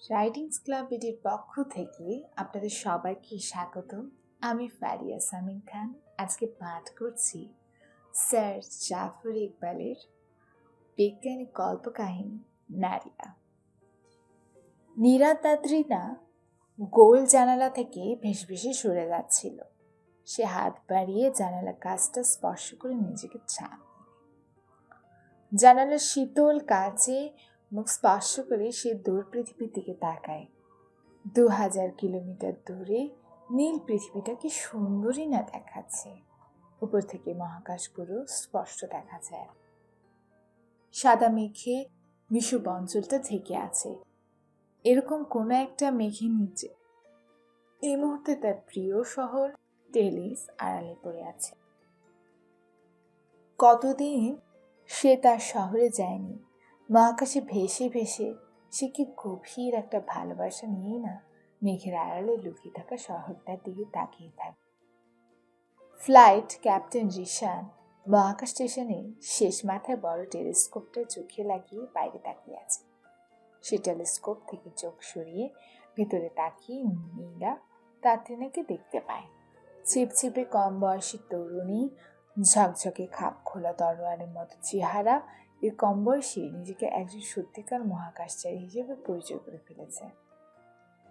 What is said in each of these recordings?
Writings club বিডির পক্ষ থেকে আপনাদের সবাইকে স্বাগত। আমি ফারিয়া সামিন খান। আজকে পাঠ করছি স্যার জাফর ইকবালের বৈজ্ঞানিক কল্পকাহিনী নারিয়া। নীরা গোল জানালা থেকে ভেসভেসে সরে যাচ্ছিল। সে হাত বাড়িয়ে জানালা কাঁচটা স্পর্শ করে নিজেকে ছাপ। জানালার শীতল কাঁচে মুখ স্পর্শ করে সে দূর পৃথিবীর দিকে তাকায়। 2000 কিলোমিটার দূরে নীল পৃথিবীটা কি সুন্দরই না দেখাচ্ছে। উপর থেকে মহাকাশগুলো স্পষ্ট দেখা যায়। সাদা মেঘে বিষুব অঞ্চলটা ঢেকে আছে। এরকম কোনো একটা মেঘের নিচে এই মুহূর্তে তার প্রিয় শহর টেলিস আড়ালে পড়ে আছে। কতদিন সে তার শহরে যায়নি। মহাকাশে ভেসে ভেসে সে কি গভীর একটা ভালোবাসা নিয়ে না মেঘের আড়ালে লুকিয়ে থাকা শহরটার দিকে তাকিয়ে থাকে। ফ্লাইট ক্যাপ্টেন রিশান মহাকাশ স্টেশনে শেষ মাথায় বড় টেলিস্কোপটা চোখে লাগিয়ে বাইরে তাকিয়ে আছে। সে টেলিস্কোপ থেকে চোখ সরিয়ে ভেতরে তাকিয়ে নীলা তাত্রিনাকে দেখতে পায়। ছিপছিপে কম বয়সী তরুণী, ঝকঝকে খাপ খোলা তরোয়ারের মতো চেহারা। এই কম বয়সী নিজেকে একজন সত্যিকার মহাকাশচারী হিসেবে পরিচয় করে ফেলেছে।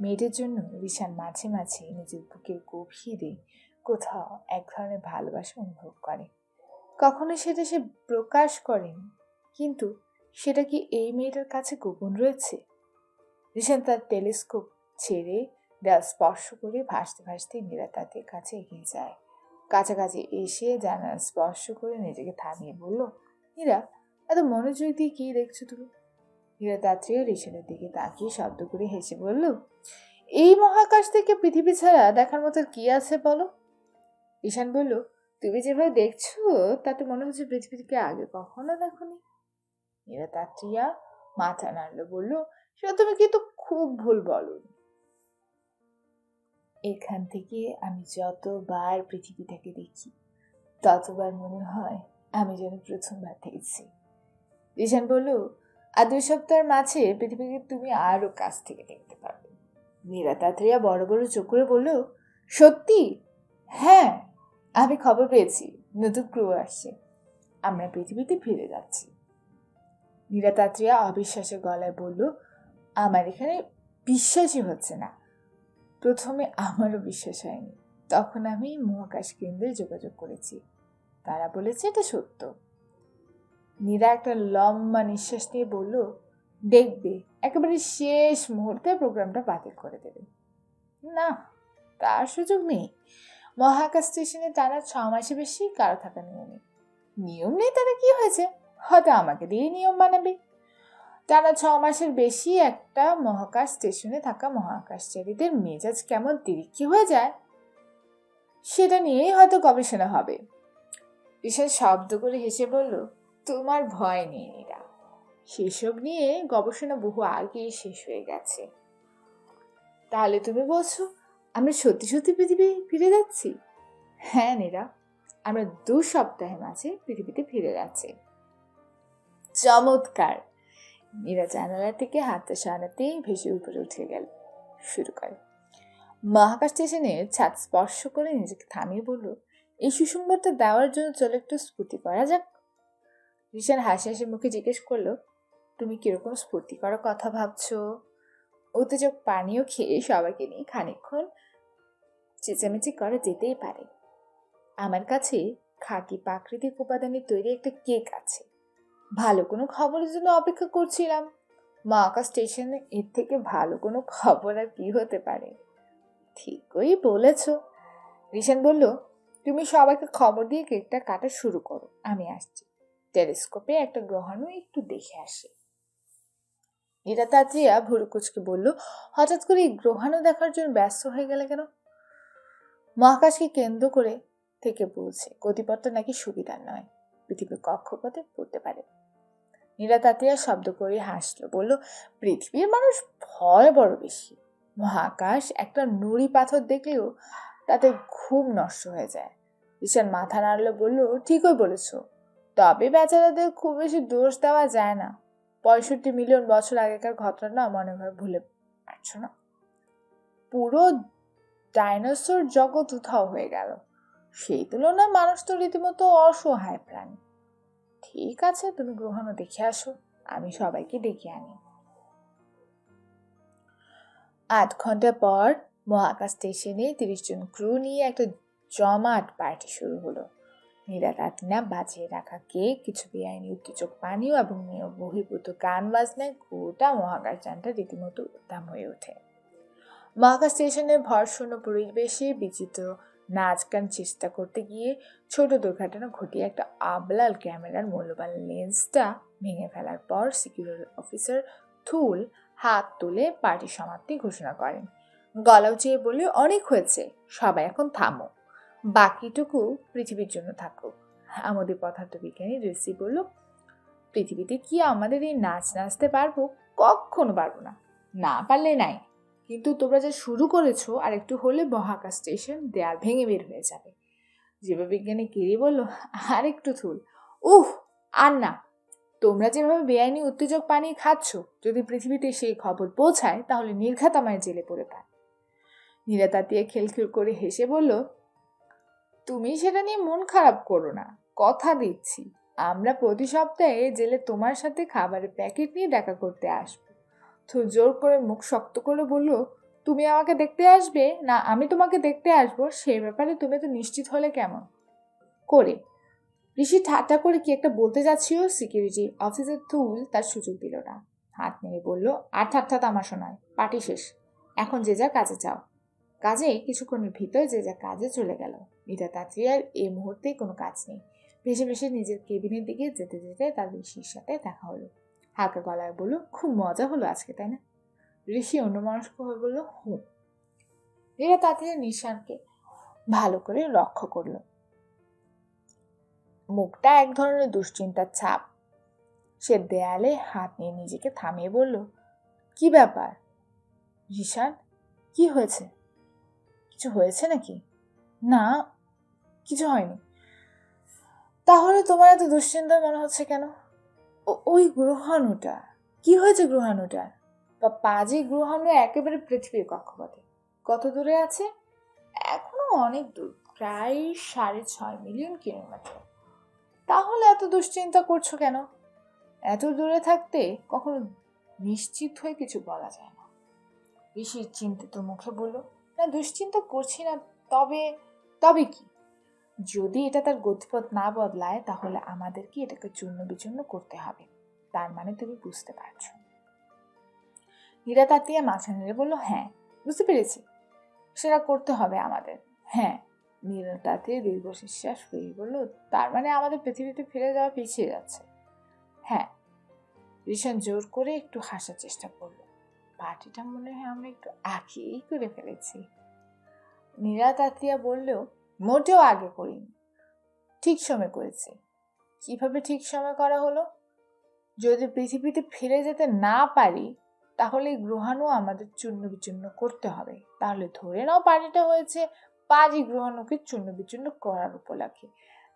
মেয়েদের জন্য রিশান মাঝে মাঝে নিজের বুকের গভীরে কোথাও এক ধরনের ভালোবাসা অনুভব করে। কখনো সেটা সে প্রকাশ করেনি, কিন্তু সেটা কি এই মেয়েটার কাছে গোপন রয়েছে? রিশান তার টেলিস্কোপ ছেড়ে দেয়াল স্পর্শ করে ভাসতে ভাসতে নীরা তাদের কাছে এগিয়ে যায়। কাছাকাছি এসে জানালা স্পর্শ করে নিজেকে থামিয়ে বলল, নীরা, এত মনোযোগ দিয়ে কি দেখছো তুমি? নীরা তাত্রীয় রিশানের দিকে তাকিয়ে শব্দ করে হেসে বলল, এই মহাকাশ থেকে পৃথিবী ছাড়া দেখার মতো কি আছে বলো? রিশান বলল, তুমি যেভাবে দেখছো তাতে মনে হচ্ছে পৃথিবীকে আগে কখনো দেখোনি। নীরা তাত্রিয়া মাথা নাড়লো, বলল, সেটা তুমি কিন্তু খুব ভুল বলো। এখান থেকে আমি যতবার পৃথিবীটাকে দেখি ততবার মনে হয় আমি যেন প্রথমবার দেখছি। রিশান বলল, আর 2 সপ্তাহের মাঝে পৃথিবীকে তুমি আরো কাছ থেকে দেখতে পারবে। নীরা তাত্রিয়া বড় বড় চোখ করে বলল, সত্যি? হ্যাঁ, আমি খবর পেয়েছি নতুন ক্রু আসছে, আমরা পৃথিবীতে ফিরে যাচ্ছি। নীরা তাত্রিয়া অবিশ্বাসের গলায় বলল, আমার এখানে বিশ্বাসই হচ্ছে না। প্রথমে আমারও বিশ্বাস হয়নি, তখন আমি মহাকাশ কেন্দ্রে যোগাযোগ করেছি, তারা বলেছে এটা সত্য। নীরা একটা লম্বা নিঃশ্বাস নিয়ে বলল, দেখবে একেবারে শেষ মুহূর্তে প্রোগ্রামটা বাতিল করে দেবে। না, তার সুযোগ নেই। মহাকাশ স্টেশনে টানা 6 মাসে বেশি কারো থাকা নিয়ম নেই তারা কি হয়েছে, হয়তো আমাকে দিয়ে নিয়ম বানাবে। টানা 6 মাসের বেশি একটা মহাকাশ স্টেশনে থাকা মহাকাশচারীদের মেজাজ কেমন তিরিক্ষি হয়ে যায় সেটা নিয়েই হয়তো গবেষণা হবে। রিশান শব্দ করে হেসে বলল, তোমার ভয় নেই নীরা, সেসব নিয়ে গবেষণা বহু আগেই শেষ হয়ে গেছে। তাহলে তুমি বলছো আমরা সত্যি সত্যি পৃথিবী ফিরে যাচ্ছি? হ্যাঁ নীরা, আমরা 2 সপ্তাহের মাঝে পৃথিবীতে ফিরে যাচ্ছি। চমৎকার। নীরা জানালা থেকে হাতটা সারাতেই ভেসে উপরে উঠে গেল শুরু করে। মহাকাশ স্টেশনের ছাদ স্পর্শ করে নিজেকে থামিয়ে বলল, এই সুসংবাদটা দেওয়ার জন্য চলো একটু স্ফূর্তি করা যাক। রিশান হাসি হাসি মুখে জিজ্ঞেস করলো, তুমি কিরকম স্ফূর্তি করার কথা ভাবছো? উত্তেজক পানীয় খেয়ে সবাইকে নিয়ে খানিকক্ষণ চেঁচামেচি করা যেতেই পারে। আমার কাছে খাঁটি প্রাকৃতিক উপাদানে তৈরি একটা কেক আছে। ভালো কোনো খবরের জন্য অপেক্ষা করছিলাম। মহাকাশ স্টেশনে এর থেকে ভালো কোনো খবর আর কি হতে পারে? ঠিকই বলেছ। রিশান বলল, তুমি সবাইকে খবর দিয়ে কেকটা কাটা শুরু করো, আমি আসছি। টেলিস্কোপে একটা গ্রহাণু একটু দেখে আসে। নীরা তাত্রিয়া ভুরু কুচকে বলল, হঠাৎ করে এই গ্রহাণু দেখার জন্য ব্যস্ত হয়ে গেলে কেন? মহাকাশকে কেন্দ্র করে থেকে বলছে গতিপথটা নাকি সুবিধার নয়, পৃথিবীর কক্ষপথে পড়তে পারে। নীরা তাত্রিয়া শব্দ করে হাসলো, বলল, পৃথিবীর মানুষ ভয় বড় বেশি। মহাকাশ একটা নুড়ি পাথর দেখলেও তাতে ঘুম নষ্ট হয়ে যায়। রিশান মাথা নাড়লো, বলল, ঠিকই বলেছ, তবে বেচারাদের খুব বেশি দোষ দেওয়া যায় না। 65 মিলিয়ন বছর আগেকার ঘটনা মনে হয় ভুলে পারছো না? পুরো ডাইনোসর জগৎ উধাও হয়ে গেল। সেই তুলনায় মানুষ তো রীতিমতো অসহায় প্রাণী। ঠিক আছে, তুমি গ্রহণও দেখে আসো, আমি সবাইকে ডেকে আনি। 8 ঘন্টা পর মহাকাশ স্টেশনে 30 জন ক্রু নিয়ে একটা জমাট পার্টি শুরু হলো। নীরা বাজিয়ে রাখা কেক, কিছু বেআইনি উত্তেজক পানীয় এবং নিয়ম বহির্ভূত গান বাজনায় গোটা মহাকাশযানটা রীতিমতো উদ্দাম হয়ে ওঠে। মহাকাশ স্টেশনের ভরশূন্য পরিবেশে বিচিত্র নাচ গান চেষ্টা করতে গিয়ে ছোট দুর্ঘটনা ঘটিয়ে একটা আবলাল ক্যামেরার মূল্যবান লেন্সটা ভেঙে ফেলার পর সিকিউরিটি অফিসার থুল হাত তুলে পার্টি সমাপ্তি ঘোষণা করেন। গলা উঁচিয়ে বলে, অনেক হয়েছে, সবাই এখন থামো, বাকিটুকু পৃথিবীর জন্য থাকুক। আমাদের পদার্থবিজ্ঞানী রেসি বলল, পৃথিবীতে কি আমাদের এই নাচ নাচতে পারবো? কখনো পারবো না, না পারলে নাই, কিন্তু তোমরা যা শুরু করেছো আর একটু হলে মহাকাশ স্টেশন দেয়াল ভেঙে বের হয়ে যাবে। জীববিজ্ঞানী কিরি বলল, আর একটু থুল, উহ, আর না, তোমরা যেভাবে বেআইনি উত্তেজক পানি খাচ্ছ, যদি পৃথিবীতে সেই খবর পৌঁছায় তাহলে নির্ঘাত আমায় জেলে পড়ে পায়। নীরা তাতিয়ে খেলখেল করে হেসে বলল, তুমি সেটা নিয়ে মন খারাপ করো না, কথা দিচ্ছি আমরা প্রতি সপ্তাহে জেলে তোমার সাথে খাবারের প্যাকেট নিয়ে দেখা করতে আসবো। তো জোর করে মুখ শক্ত করে বলল, তুমি আমাকে দেখতে আসবে না আমি তোমাকে দেখতে আসবো, সেই ব্যাপারে তুমি তো নিশ্চিত হলে কেমন করে? ঋষি ঠাট্টা করে কি একটা বলতে যাচ্ছিল, সিকিউরিটি অফিসার থুল তার সুযোগ দিল না। হাত নেড়ে বলল, আর ঠাট্টা তামাশা নয়, পার্টি শেষ, এখন যে যা কাজে যাও। কাজে কিছুক্ষণের ভিতর যে যা কাজে চলে গেল। নীরা তাঁতির এই মুহূর্তে কোনো কাজ নেই। ভেসে ভেসে নিজের কেবিনের দিকে যেতে যেতে তার ঋষির সাথে দেখা হলো। হালকা গলায় বলল, খুব মজা হলো আজকে, তাই না? ঋষি অন্যমনস্ক হয়ে বলল, হুম। নীরা তাঁতির নিশানকে ভালো করে লক্ষ্য করলো। মুখটা এক ধরনের দুশ্চিন্তার ছাপ। সে দেয়ালে হাত নিয়ে নিজেকে থামিয়ে বলল, কি ব্যাপার ঋষান, কি হয়েছে? কিছু হয়েছে নাকি? না, কিছু হয়নি। তাহলে তোমার এত দুশ্চিন্তা মনে হচ্ছে কেন? ওই গ্রহাণুটা, কি হয়েছে গ্রহাণুটার? বা পাজি গ্রহাণু একেবারে পৃথিবীর কক্ষপথে। কত দূরে আছে? এখনো অনেক দূর, প্রায় 6.5 মিলিয়ন কিলোমিটার। তাহলে এত দুশ্চিন্তা করছো কেন? এত দূরে থাকতে কখনো নিশ্চিত হয়ে কিছু বলা যায় না। ঋষি চিন্তিত মুখে বলল, না, দুশ্চিন্তা করছি না, তবে তবে কি? যদি এটা তার গতিপথ না বদলায় তাহলে আমাদেরকে এটাকে চূর্ণ বিচূর্ণ করতে হবে। তার মানে তুমি বুঝতে পারছো? হীরা তাতিয়া মাথা নেড়ে বলল, হ্যাঁ, বুঝতে পেরেছি, সেটা করতে হবে আমাদের। হ্যাঁ। নীরা তাতিয়া দীর্ঘশ্বাস ফেলে বলল, তার মানে আমাদের পৃথিবীতে ফিরে যাওয়া পিছিয়ে যাচ্ছে? হ্যাঁ। রিশান জোর করে একটু হাসার চেষ্টা করলো। পার্টিটা মনে হয় আমরা একটু আগেই করে ফেলেছি। নীরা তাতিয়া বললেও, মোটেও আগে করিনি, ঠিক সময় করেছি। কিভাবে ঠিক সময় করা হলো? যদি পৃথিবীতে ফিরে যেতে না পারি তাহলে এই গ্রহাণু আমাদের চূর্ণ বিচূর্ণ করতে হবে। তাহলে ধরে নাও পার্টিটা হয়েছে পাজি গ্রহাণুকে চূর্ণ বিচূর্ণ করার উপলক্ষে।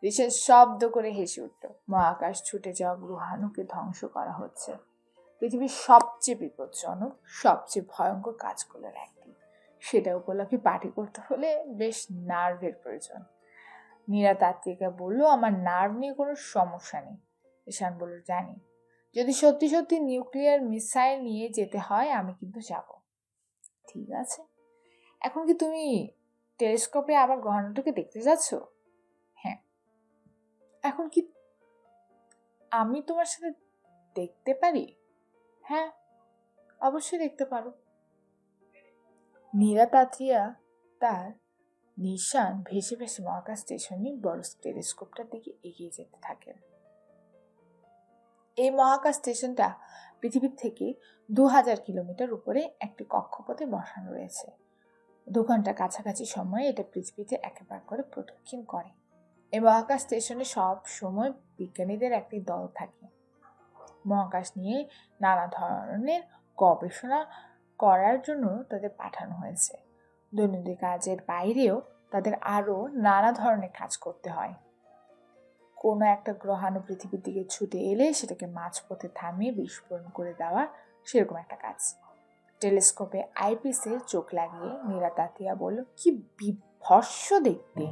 রিশান শব্দ করে হেসে উঠল। মহাকাশ ছুটে যাওয়া গ্রহাণুকে ধ্বংস করা হচ্ছে পৃথিবীর সবচেয়ে বিপজ্জনক, সবচেয়ে ভয়ঙ্কর কাজগুলোর একটি। সেটা উপলক্ষে পার্টি করতে হলে বেশ নার্ভের প্রয়োজন। নীরা তাত্ত্বিকা বলল, আমার নার্ভ নিয়ে কোনো সমস্যা নেই। ঈশান বলল, জানি, যদি সত্যি সত্যি নিউক্লিয়ার মিসাইল নিয়ে যেতে হয় আমি কিন্তু যাব। ঠিক আছে, এখন কি তুমি টেলিস্কোপে আবার গ্রহাণুটাকে দেখতে যাচ্ছ? হ্যাঁ। এখন কি আমি তোমার সাথে দেখতে পারি? হ্যাঁ, অবশ্যই দেখতে পারো। নীরা তাতিয়া তার নিশান ভেসে ভেসে মহাকাশ স্টেশনে বড় টেলিস্কোপটার দিকে এগিয়ে যেতে থাকেন। এই মহাকাশ স্টেশনটা পৃথিবীর থেকে 2000 কিলোমিটার উপরে একটি কক্ষপথে বসানো রয়েছে। 2 ঘন্টা কাছাকাছি সময়ে এটা পৃথিবীতে একবার করে প্রদক্ষিণ করে। এই মহাকাশ স্টেশনে সব সময় বিজ্ঞানীদের একটি দল থাকে। মহাকাশ নিয়ে নানা ধরনের গবেষণা করার জন্য তাদের পাঠানো হয়েছে। দৈনন্দিন কাজের বাইরেও তাদের আরও নানা ধরনের কাজ করতে হয়। কোনো একটা গ্রহাণু পৃথিবীর দিকে ছুটে এলে সেটাকে মাঝপথে থামিয়ে বিস্ফোরণ করে দেওয়া, সেরকম একটা কাজ। টেলিস্কোপে আইপিসে চোখ লাগিয়ে নীরা তাতিয়া বলল, কি বিভৎস দেখতে।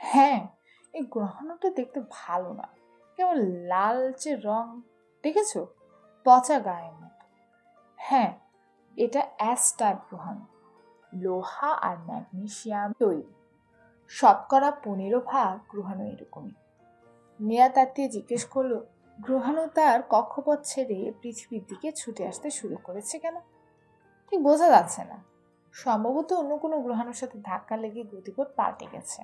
হ্যাঁ, এই গ্রহাণুটা দেখতে ভালো না, কেমন লালচে রং, দেখেছো, পচা গায়ের মতো। হ্যাঁ, এটা অ্যাস টাইপ গ্রহাণু, লোহা আর ম্যাগনেসিয়াম তৈরি, 15% গ্রহাণু এরকমই। নীরা তাতিয়া জিজ্ঞেস করলো, গ্রহাণু তার কক্ষপথ ছেড়ে পৃথিবীর দিকে ছুটে আসতে শুরু করেছে কেন? ঠিক বোঝা যাচ্ছে না, সম্ভবত অন্য কোনো গ্রহাণুর সাথে ধাক্কা লেগে গতিপথ পাল্টে গেছে।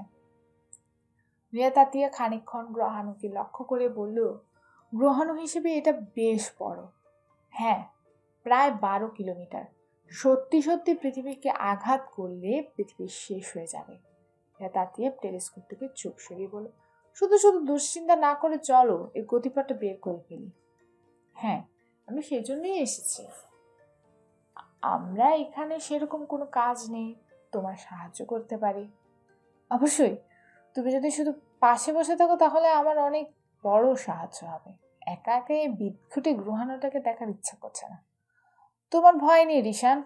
নীরা তাতিয়া খানিকক্ষণ গ্রহাণুকে লক্ষ্য করে বলল, গ্রহাণু হিসেবে এটা বেশ বড়। হ্যাঁ, প্রায় 12 কিলোমিটার। সত্যি সত্যি পৃথিবীকে আঘাত করলে পৃথিবী শেষ হয়ে যাবে। নীরা তাতিয়া টেলিস্কোপ থেকে চোখ সরিয়ে বলল, শুধু শুধু দুশ্চিন্তা না করে চলো এর গতিপথটা বের করে ফেলি। হ্যাঁ, আমি সেই জন্যই এসেছি। আমরা এখানে সেরকম কোনো কাজ নেই, তোমার সাহায্য করতে পারি। অবশ্যই, তুমি যদি শুধু পাশে বসে থাকো তাহলে আমার অনেক বড় সাহায্য হবে। একা একা এই বিদঘুটে গ্রহাণুটাকে দেখার ইচ্ছা করছে না। তোমার ভয় নেই রিশান,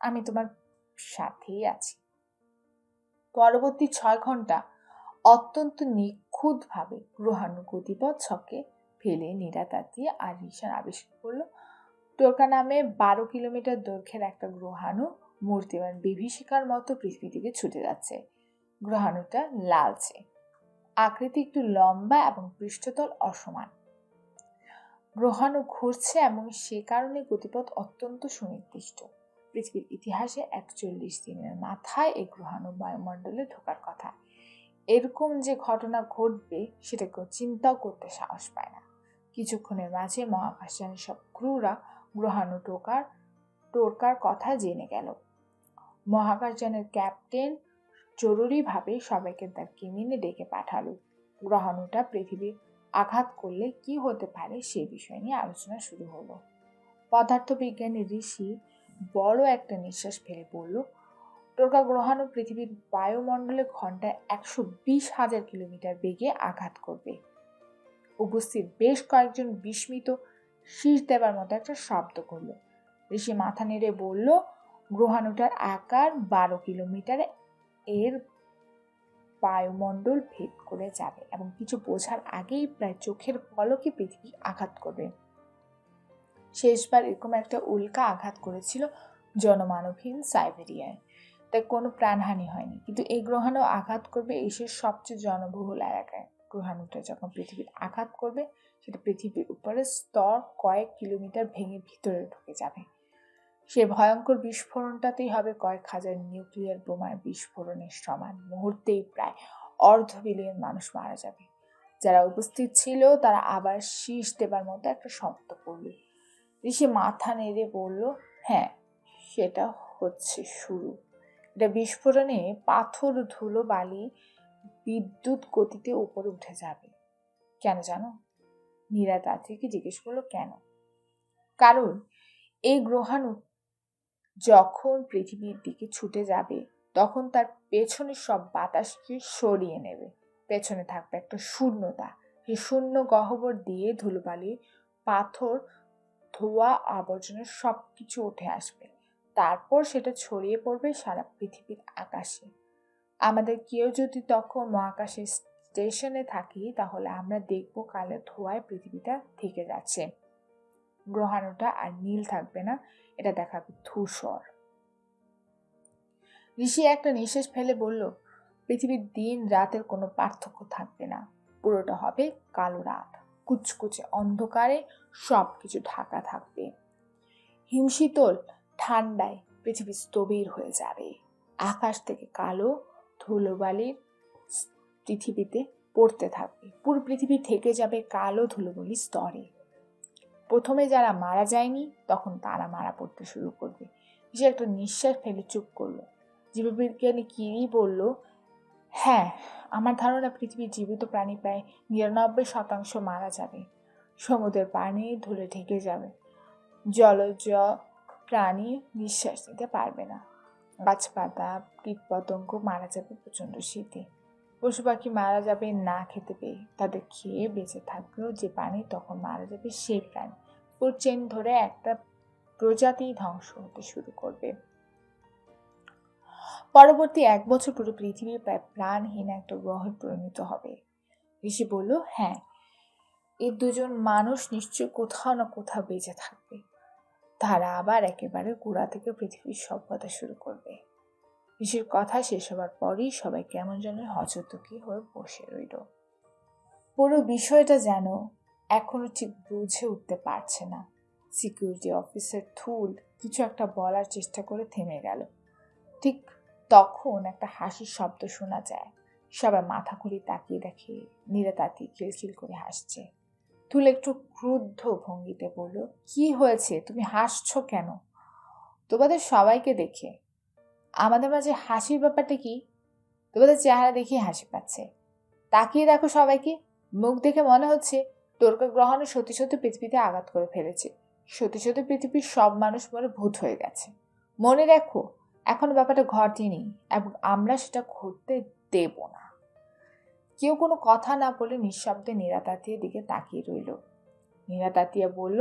আমি তোমার সাথেই আছি। পরবর্তী 6 ঘন্টা অত্যন্ত নিখুঁতভাবে গ্রহাণু গতিপথ ছকে ফেলে নীরা তাতিয়া আর রিশান আবিষ্কার করলো টোরকা নামে 12 কিলোমিটার দৈর্ঘ্যের একটা গ্রহাণু মূর্তিমান বিভীষিকার মতো পৃথিবী থেকে ছুটে যাচ্ছে। গ্রহাণুটা লালচে, আকৃতি একটু লম্বা এবং পৃষ্ঠতল অসমান। গ্রহাণু ঘুরছে এবং সে কারণে গতিপথ অত্যন্ত সুনির্দিষ্ট। পৃথিবীর ইতিহাসে 41 দিনের মাথায় এই গ্রহাণু বায়ুমণ্ডলে ঢোকার কথা। এরকম যে ঘটনা ঘটবে সেটা কেউ চিন্তাও করতে সাহস পায় না। কিছুক্ষণের মাঝে মহাকাশযানের সব ক্রুরা গ্রহাণু টোরকার কথা জেনে গেল। মহাকাশযানের ক্যাপ্টেন জরুরিভাবে সবাইকে তার কেবিনে ডেকে পাঠালো। গ্রহাণুটা পৃথিবীর আঘাত করলে কি হতে পারে সে বিষয় নিয়ে আলোচনা শুরু হলো। পদার্থবিজ্ঞানী ঋষি বড় একটা নিঃশ্বাস ফেলে বলল, টোরকা গ্রহাণু পৃথিবীর বায়ুমণ্ডলে ঘন্টায় 120,000 কিলোমিটার বেগে আঘাত করবে। উপস্থিত বেশ কয়েকজন বিস্মিত শীষ দেবার মতো একটা শব্দ করল। ঋষি মাথা নেড়ে বলল, গ্রহাণুটার আকার 12 কিলোমিটার, এর বায়ুমণ্ডল ভেদ করে যাবে এবং কিছু বোঝার আগেই প্রায় চোখের পলকে পৃথিবী আঘাত করবে। শেষবার এরকম একটা উল্কা আঘাত করেছিল জনমানবহীন সাইবেরিয়ায়, তাই কোনো প্রাণহানি হয়নি। কিন্তু এই গ্রহাণু আঘাত করবে এশিয়ার সবচেয়ে জনবহুল এলাকায়। গ্রহাণুটা যখন পৃথিবীর আঘাত করবে সেটা পৃথিবীর উপরের স্তর কয়েক কিলোমিটার ভেঙে ভিতরে ঢুকে যাবে। সে ভয়ঙ্কর বিস্ফোরণটাতেই হবে কয়েক হাজার নিউক্লিয়ার বোমার বিস্ফোরণের সমান। মুহূর্তেই প্রায় 1/2 বিলিয়ন মানুষ মারা যাবে। যারা উপস্থিত ছিল তারা আবার শীষ দেবার মতো একটা শব্দ করল। ঋষি মাথা নেড়ে বলল, হ্যাঁ, সেটা হচ্ছে শুরু। এটা বিস্ফোরণে পাথর, ধুলো, বালি বিদ্যুৎ গতিতে উপরে উঠে যাবে। কেন জানো? নীরা তাত্রিকে জিজ্ঞেস করলো, কেন? কারণ এই গ্রহাণু যখন পৃথিবীর দিকে ছুটে যাবে তখন তার পেছনে সব বাতাসকে সরিয়ে নেবে। পেছনে থাকবে একটা শূন্যতা। সেই শূন্য গহ্বর দিয়ে ধুলোবালি, পাথর, ধোঁয়া, আবর্জনা সবকিছু উঠে আসবে। তারপর সেটা ছড়িয়ে পড়বে সারা পৃথিবীর আকাশে। আমাদের কেউ যদি তখন মহাকাশের স্টেশনে থাকি তাহলে আমরা দেখব কালো ধোঁয়ায় পৃথিবীটা থেকে যাচ্ছে। গ্রহাণুটা আর নীল থাকবে না, এটা দেখাবে ধূসর। ঋষি একটা নিঃশ্বাস ফেলে বলল, পৃথিবীর দিন রাতের কোনো পার্থক্য থাকবে না, পুরোটা হবে কালো রাত। কুচকুচে অন্ধকারে সবকিছু ঢাকা থাকবে। হিমশীতল ঠান্ডায় পৃথিবী স্থবির হয়ে যাবে। আকাশ থেকে কালো ধুলোবালির পৃথিবীতে পড়তে থাকবে। পুরো পৃথিবী থেকে যাবে কালো ধুলোবালির স্তরে। প্রথমে যারা মারা যায়নি তখন তারা মারা পড়তে শুরু করবে। সে একটা নিঃশ্বাস ফেলে চুপ করলো। জীববিজ্ঞানী কিরি বলল, হ্যাঁ, আমার ধারণা পৃথিবীর জীবিত প্রাণী প্রায় 99% মারা যাবে। সমুদ্রের পানি ধুলে ঢেকে যাবে। জলজ প্রাণী নিঃশ্বাস নিতে পারবে না। গাছপাতা, কীটপতঙ্গ মারা যাবে প্রচণ্ড শীতে। পশু পাখি মারা যাবে না খেতে পেয়ে। তাদের খেয়ে বেঁচে থাকলেও যে প্রাণী তখন মারা যাবে সেই প্রাণী। ফুড চেইন ধরে একটা প্রজাতি ধ্বংস হতে শুরু করবে। পরবর্তী 1 বছর পুরো পৃথিবী প্রায় প্রাণহীন একটা গ্রহে পরিণত হবে। ঋষি বলল, হ্যাঁ, এই দুজন মানুষ নিশ্চয় কোথাও না কোথাও বেঁচে থাকবে। তারা আবার একেবারে গোড়া থেকে পৃথিবীর সভ্যতা শুরু করবে। ঋষির কথা শেষ হবার পরই সবাই কেমন যেন হযতকি হয়ে বসে রইল। পুরো বিষয়টা যেন এখনো ঠিক বুঝে উঠতে পারছে না। সিকিউরিটি অফিসার থুল কিছু একটা বলার চেষ্টা করে থেমে গেল। ঠিক তখন একটা হাসির শব্দ শোনা যায়। সবাই মাথা ঘুরে তাকিয়ে দেখে নীরা তাতি খিলখিল করে হাসছে। থুল একটু ক্রুদ্ধ ভঙ্গিতে বলল, কি হয়েছে, তুমি হাসছো কেন? তোমাদের সবাইকে দেখে আমাদের মাঝে হাসির ব্যাপারটা কি? তোমাদের চেহারা দেখে হাসি পাচ্ছে। তাকিয়ে দেখো সবাইকে, মুখ দেখে মনে হচ্ছে টোরকা গ্রহণে সত্যি সত্যি পৃথিবীতে আঘাত করে ফেলেছে। সত্যি সত্যি পৃথিবীর সব মানুষ মনে ভূত হয়ে গেছে। মনে রাখো, এখন ব্যাপারটা ঘটেনি এবং আমরা সেটা ঘটতে দেব না। কেউ কোনো কথা না বলে নিঃশব্দে নীরা তাঁতিয়ার দিকে তাকিয়ে রইল। নীরা তাঁতিয়া বলল,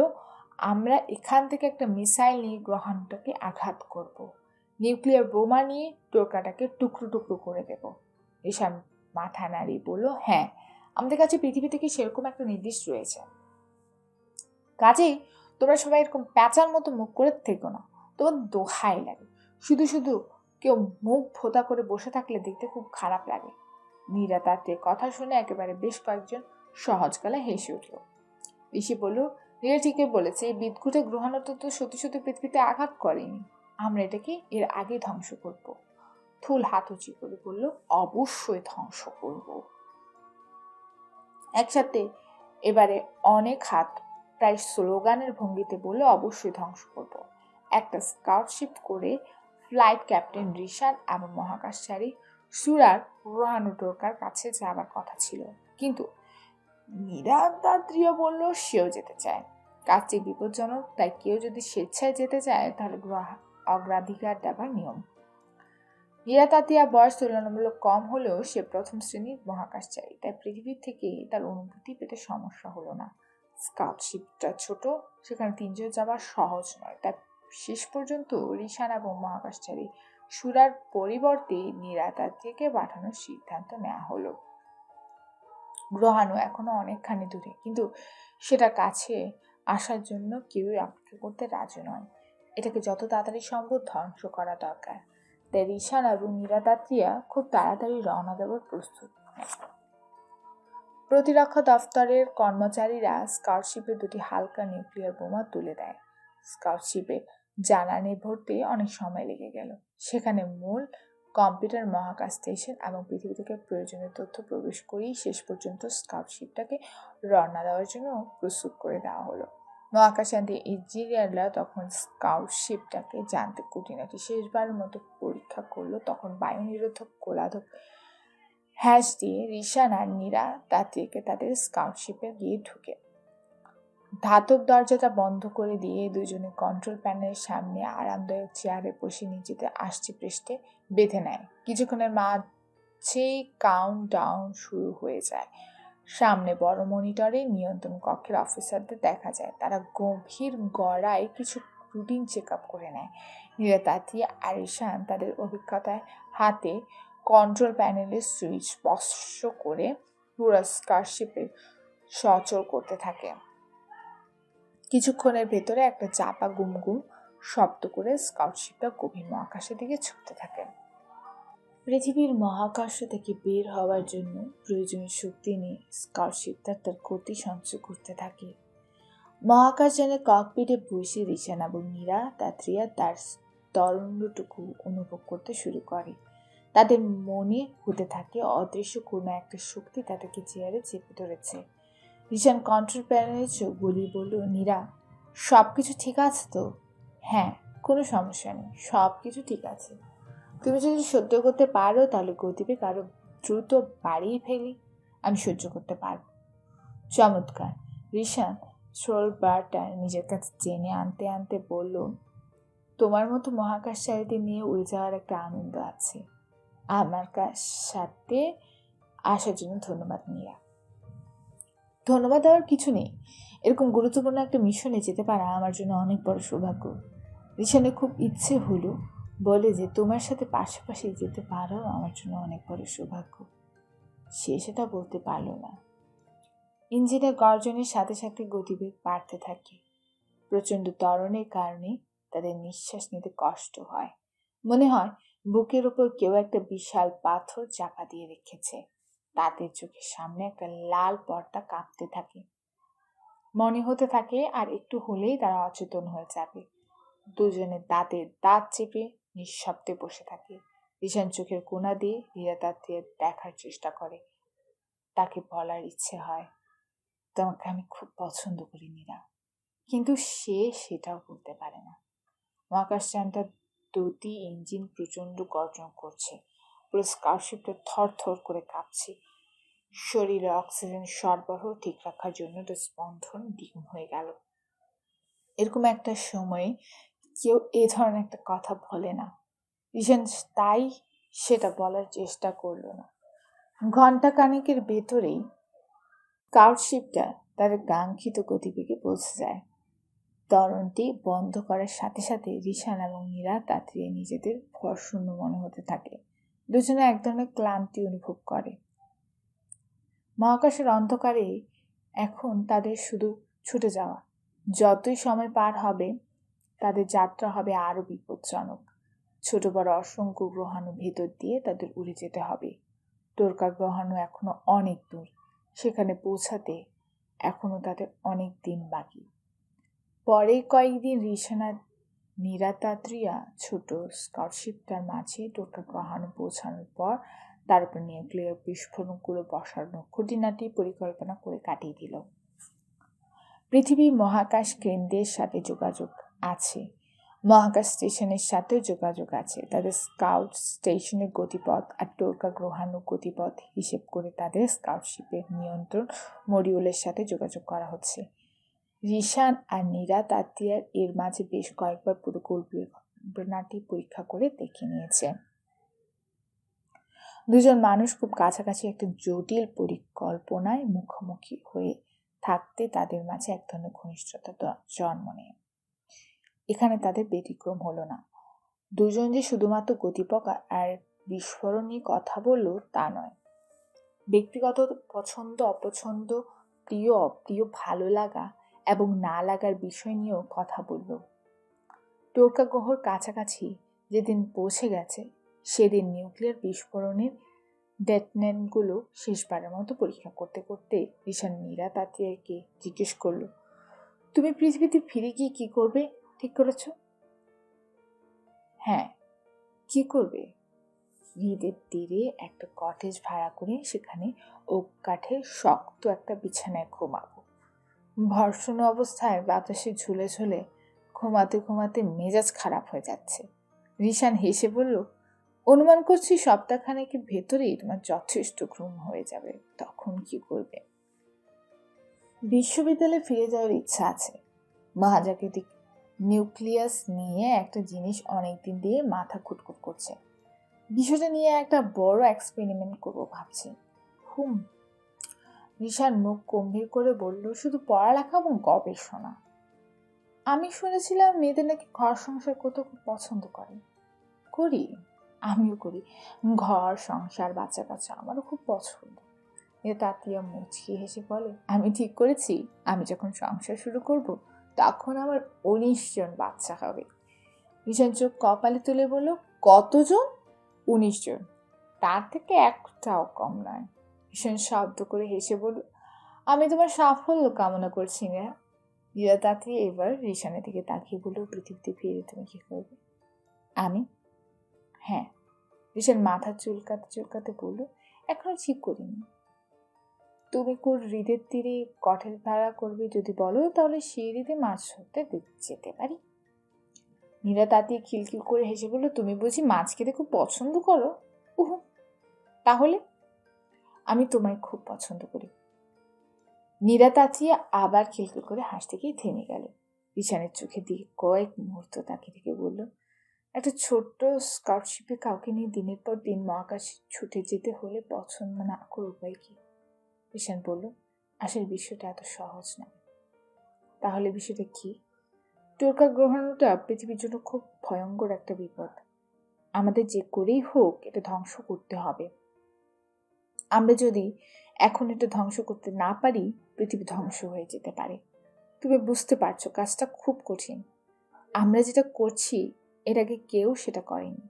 আমরা এখান থেকে একটা মিসাইল নিয়ে গ্রহণটাকে আঘাত করব। নিউক্লিয়ার বোমা নিয়ে টোরকাটাকে টুকরো টুকরো করে দেব। ঈশান মাথা নাড়িয়ে বলল, হ্যাঁ, আমাদের কাছে পৃথিবী থেকে সেরকম একটা নির্দেশ রয়েছে। কাজেই তোমরা সবাই এরকম প্যাঁচার মতো মুখ করে থেকো না। তোমার দোহাই লাগে। শুধু শুধু কেউ মুখ ভোতা করে বসে থাকলে দেখতে খুব খারাপ লাগে। নীরা তাতে কথা শুনে একেবারে বেশ কয়েকজন সহজ গলায় হেসে উঠল। ঋষি বলল, নীরা ঠিকই বলেছে, এই বিদঘুটে গ্রহাণুটা তো সত্যি সত্যি পৃথিবীতে আঘাত করেনি। আমরা এটাকে এর আগে ধ্বংস করব। থুল হাত উঁচু করে বলল, অবশ্যই ধ্বংস করব। একসাথে এবারে অনেক হাত প্রায় স্লোগানের ভঙ্গিতে বলে, অবশ্যই ধ্বংস করব। একটা স্কাউটশিপ করে ফ্লাইট ক্যাপ্টেন রিশান এবং মহাকাশচারী সুরার গ্রহাণু টোরকার কাছে যাবার কথা ছিল, কিন্তু নীরা তাঁতিয়া বলল সেও যেতে চায়। কাজটি বিপজ্জনক, তাই কেউ যদি স্বেচ্ছায় যেতে চায় তাহলে অগ্রাধিকার দেবার নিয়ম। নীরা তাঁতিয়া বয়স তুলনামূলক কম হলেও সে প্রথম শ্রেণীর মহাকাশচারী, তাই পৃথিবীর থেকে তার অনুভূতি পেতে সমস্যা হলো না। স্কাউটশিপটা ছোট, সেখানে 3 জন যাওয়া সহজ নয়, তাই শেষ পর্যন্ত রিশান এবং মহাকাশচারী সুরার পরিবর্তে নীরা তাঁতিয়াকে পাঠানোর সিদ্ধান্ত নেওয়া হলো। গ্রহাণু এখনো অনেকখানি দূরে, কিন্তু সেটা কাছে আসার জন্য কেউই অপেক্ষা করতে রাজি নয়। এটাকে যত তাড়াতাড়ি সম্ভব ধ্বংস করা দরকার। তাই রিশান এবং নীরা তাঁতিয়া খুব তাড়াতাড়ি রওনা দেওয়ার প্রস্তুত। প্রতিরক্ষা দফতরের কর্মচারীরা স্কাউটশিপে 2টি হালকা নিউক্লিয়ার বোমা তুলে দেয়। স্কাউটশিপে জ্বালানি ভরতে অনেক সময় লেগে গেল। সেখানে মূল কম্পিউটার, মহাকাশ স্টেশন এবং পৃথিবী থেকে প্রয়োজনীয় তথ্য প্রবেশ করেই শেষ পর্যন্ত স্কাউটশিপটাকে রওনা দেওয়ার জন্য প্রস্তুত করে দেওয়া হলো। মহাকাশযাত্রী ইঞ্জিনিয়াররা তখন স্কাউটশিপটাকে যান্ত্রিক খুঁটিনাটি শেষবারের মতো পরীক্ষা করলো। তখন বায়ু নিরোধক গোলাধক হ্যাশ দিয়ে রিশান আর নীরা তাঁতিয়াকে তাদের স্কাউটশিপে গিয়ে ঢুকে ধাতব দরজাটা বন্ধ করে দিয়ে দুজনে কন্ট্রোল প্যানেলের সামনে আরামদায়ক চেয়ারে বসে নিজেদের আষ্টি পৃষ্ঠে বেঁধে নেয়। কিছুক্ষণের মাঝেই কাউন্ট ডাউন শুরু হয়ে যায়। সামনে বড় মনিটরে নিয়ন্ত্রণ কক্ষের অফিসারদের দেখা যায়। তারা গভীর গড়ায় কিছু রুটিন চেক আপ করে নেয়। নীরা তাঁতিয়া আর রিশান তাদের অভিজ্ঞতায় হাতে কন্ট্রোল প্যানেলের সুইচ স্পর্শ করে পুরো স্কাউটশিপে সচল করতে থাকে। কিছুক্ষণের ভেতরে একটা চাপা গুমগুম শব্দ করে স্কাউটশিপটা গভীর মহাকাশের দিকে ছুটতে থাকে। পৃথিবীর মহাকাশ থেকে বের হওয়ার জন্য প্রয়োজনীয় শক্তি নিয়ে স্কাউটশিপটা তার গতি সঞ্চয় করতে থাকে। মহাকাশযানের ককপিটে বসে রিশান এবং নীরা তাঁতিয়া তার তরঙ্গটুকু অনুভব করতে শুরু করে। তাদের মনে হতে থাকে অদৃশ্য কোনো একটা শক্তি তাদেরকে চেয়ারে চেপে ধরেছে। রিশান কন্ট্রোল প্যানেলে চোখ বুলিয়ে বলল, নীরা, সব কিছু ঠিক আছে তো? হ্যাঁ, কোনো সমস্যা নেই, সব কিছু ঠিক আছে। তুমি যদি সহ্য করতে পারো তাহলে গতিবেগ আরো দ্রুত বাড়িয়ে ফেলি। আমি সহ্য করতে পারবো। চমৎকার। রিশান স্ক্রোল বারটা নিজের কাছে টেনে আনতে আনতে বলল, তোমার মতো মহাকাশচারীদের নিয়ে উড়ে যাওয়ার একটা আনন্দ আছে। আমার সাথে আসার জন্য ধন্যবাদ নীরা। ধন্যবাদ দেওয়ার কিছু নেই। এরকম গুরুত্বপূর্ণ একটা মিশনে যেতে পারা আমার জন্য অনেক বড় সৌভাগ্য। রিশানের খুব ইচ্ছে হলো বলে যে তোমার সাথে পাশাপাশি যেতে পারাও আমার জন্য অনেক বড় সৌভাগ্য। সে সেটা বলতে পারল না। ইঞ্জিনের গর্জনের সাথে সাথে গতিবেগ বাড়তে থাকে। প্রচণ্ড ত্বরণের কারণে তাদের নিঃশ্বাস নিতে কষ্ট হয়। মনে হয় বুকের ওপর কেউ একটা বিশাল পাথর চাপা দিয়ে রেখেছে। তাদের চোখের সামনে একটা লাল পর্দা কাঁপতে থাকে। মনে হতে থাকে আর একটু হলেই তারা অচেতন হয়ে যাবে। দুজনে দাঁতের দাঁত চেপে নিঃশব্দে বসে থাকে। রিশান চোখের কোণা দিয়ে নীরাতাকে দেখার চেষ্টা করে। তাকে বলার ইচ্ছে হয়, তোমাকে আমি খুব পছন্দ করি নীরা, কিন্তু সে সেটাও বলতে পারে না। মহাকাশযানটা দুটি ইঞ্জিন প্রচণ্ড গর্জন করছে। পুরো স্কারশিপটা থর থর করে কাঁপছে। শরীরে অক্সিজেন সরবরাহ ঠিক রাখার জন্য তো স্পন্দন দ্বিগুণ হয়ে গেল। এরকম একটা সময়ে কেউ এ ধরনের একটা কথা বলে না। রিশান তাই সেটা বলার চেষ্টা করল না। ঘণ্টা খানেকের ভেতরেই স্কাউটশিপটা তার কাঙ্ক্ষিত গতিবেগে পৌঁছে যায়। ত্বরণটি বন্ধ করার সাথে সাথে রিশান এবং নীরা তাড়াতাড়ি নিজেদের ভরশূন্য মনে হতে থাকে। দুজনে এক ধরনের ক্লান্তি অনুভব করে। মহাকাশের অন্ধকারে এখন তাদের শুধু ছুটে যাওয়া। যতই সময় পার হবে তাদের যাত্রা হবে আরও বিপজ্জনক। ছোট বড় অসংখ্য গ্রহাণু ভেতর দিয়ে তাদের উড়ে যেতে হবে। টোরকা গ্রহাণু এখনো অনেক দূর। সেখানে পৌঁছাতে এখনো তাদের অনেক দিন বাকি। পরে কয়েকদিন রিশান আর নীরাতাত্রিয়া ছোট স্কাউটশিপটার মাঝে টোরকা গ্রহাণু পৌঁছানোর পর তার উপর নিউক্লিয়ার বিস্ফোরণগুলো বসানোর খুঁটিনাটি পরিকল্পনা করে কাটিয়ে দিল। পৃথিবী মহাকাশ কেন্দ্রের সাথে যোগাযোগ আছে, মহাকাশ স্টেশনের সাথেও যোগাযোগ আছে। তাদের স্কাউট স্টেশনের গতিপথ আর টোরকা গ্রহাণু গতিপথ হিসেব করে তাদের স্কাউটশিপের নিয়ন্ত্রণ মডিউলের সাথে যোগাযোগ করা হচ্ছে। রিশান আর নীরা তাতিয়ার এর মাঝে বেশ কয়েকবার পুরো কল্পনাটি পরীক্ষা করে দেখে নিয়েছে। দুজন মানুষ খুব কাছাকাছি একটা জটিল পরিকল্পনায় মুখোমুখি হয়ে থাকতে তাদের মাঝে এক ধরনের ঘনিষ্ঠতা জন্ম নেয়। এখানে তাদের ব্যতিক্রম হলো না। দুজন যে শুধুমাত্র গতিপথ আর বিস্ফোরণ নিয়ে কথা বলল তা নয়, ব্যক্তিগত পছন্দ অপছন্দ, প্রিয় অপ্রিয়, ভালো লাগা এবং না লাগার বিষয় নিয়েও কথা বলল। টোরকা গ্রহর কাছাকাছি যেদিন পৌঁছে গেছে সেদিন নিউক্লিয়ার বিস্ফোরণের ডেটনেটগুলো শেষবারের মতো পরীক্ষা করতে করতে রিশান নীরা তাতিয়াকে জিজ্ঞেস করলো, তুমি পৃথিবীতে ফিরে গিয়ে কি করবে ঠিক করেছ? হ্যাঁ, কি করবে? হ্রদের তীরে একটা কটেজ ভাড়া করে সেখানে ওক কাঠের শক্ত একটা বিছানায় ঘুমাবো। ভর্ষণ অবস্থায় বাতাসে ঝুলে ঝুলে ঘুমাতে ঘুমাতে মেজাজ খারাপ হয়ে যাচ্ছে। রিশান হেসে বলল, অনুমান করছি সপ্তাহখানেকের ভেতরেই তোমার যথেষ্ট ঘুম হয়ে যাবে। তখন কি করবে? বিশ্ববিদ্যালয়ে ফিরে যাওয়ার ইচ্ছা আছে। মহাজাগতিক নিউক্লিয়াস নিয়ে একটা জিনিস অনেকদিন দিয়ে মাথা খুটখুট করছে। বিষয়টা নিয়ে একটা বড় এক্সপেরিমেন্ট করবো ভাবছি। রিশান মুখ গম্ভীর করে বলল, শুধু পড়ালেখা এবং গবেষণা? আমি শুনেছিলাম মেয়েদের নাকি ঘর সংসার করতে খুব পছন্দ করে। করি, আমিও করি। ঘর সংসার বাচ্চা কাচ্চা আমারও খুব পছন্দ। তাতিয়া মুচকি হেসে বলে, আমি ঠিক করেছি আমি যখন সংসার শুরু করব তখন আমার 19 জন বাচ্চা হবে। রিশান চোখ কপালে তুলে বলল, কতজন? 19 জন, তার থেকে একটাও কম নয়। রিশান শব্দ করে হেসে বলল, আমি তোমার সাফল্য কামনা করছি না। নীরা তাকিয়ে এবার রিশানের দিকে তাকিয়ে বলল, পৃথিবীতে ফিরে তুমি কি করবে? আমি? হ্যাঁ। রিশান মাথা চুলকাতে চুলকাতে বলল, এখনো ঠিক করিনি। তুমি কোন হ্রদের তীরে কটেজ ভাড়া করবে যদি বলো, তাহলে সেই হ্রদে মাছ ধরতে যেতে পারি। নীরা তাতিয়ে খিলখিল করে হেসে বলল, তুমি বুঝি মাছ খেতে খুব পছন্দ করো? উহু, তাহলে? আমি তোমায় খুব পছন্দ করি। নীরা তাতিয়ে আবার খিলখিল করে হাসতে গিয়ে থেমে গেল। রিশানের চোখের দিকে কয়েক মুহূর্ত তাকিয়ে থেকে বলল, একটা ছোট্ট স্কাউটশিপে কাউকে নিয়ে দিনের পর দিন মহাকাশে ছুটে যেতে হলে পছন্দ না করে উপায় কি? রিশান বলল, আসলে বিষয়টা এত সহজ না। তাহলে বিষয়টা কি? টোরকা গ্রহাণুটা পৃথিবীর জন্য খুব ভয়ঙ্কর একটা বিপদ। আমাদের যে করেই হোক এটা ধ্বংস করতে হবে। আমরা যদি এখন এটা ধ্বংস করতে না পারি, পৃথিবী ধ্বংস হয়ে যেতে পারে। তুমি বুঝতে পারছো কাজটা খুব কঠিন। আমরা যেটা করছি এর আগে কেউ সেটা করেনি।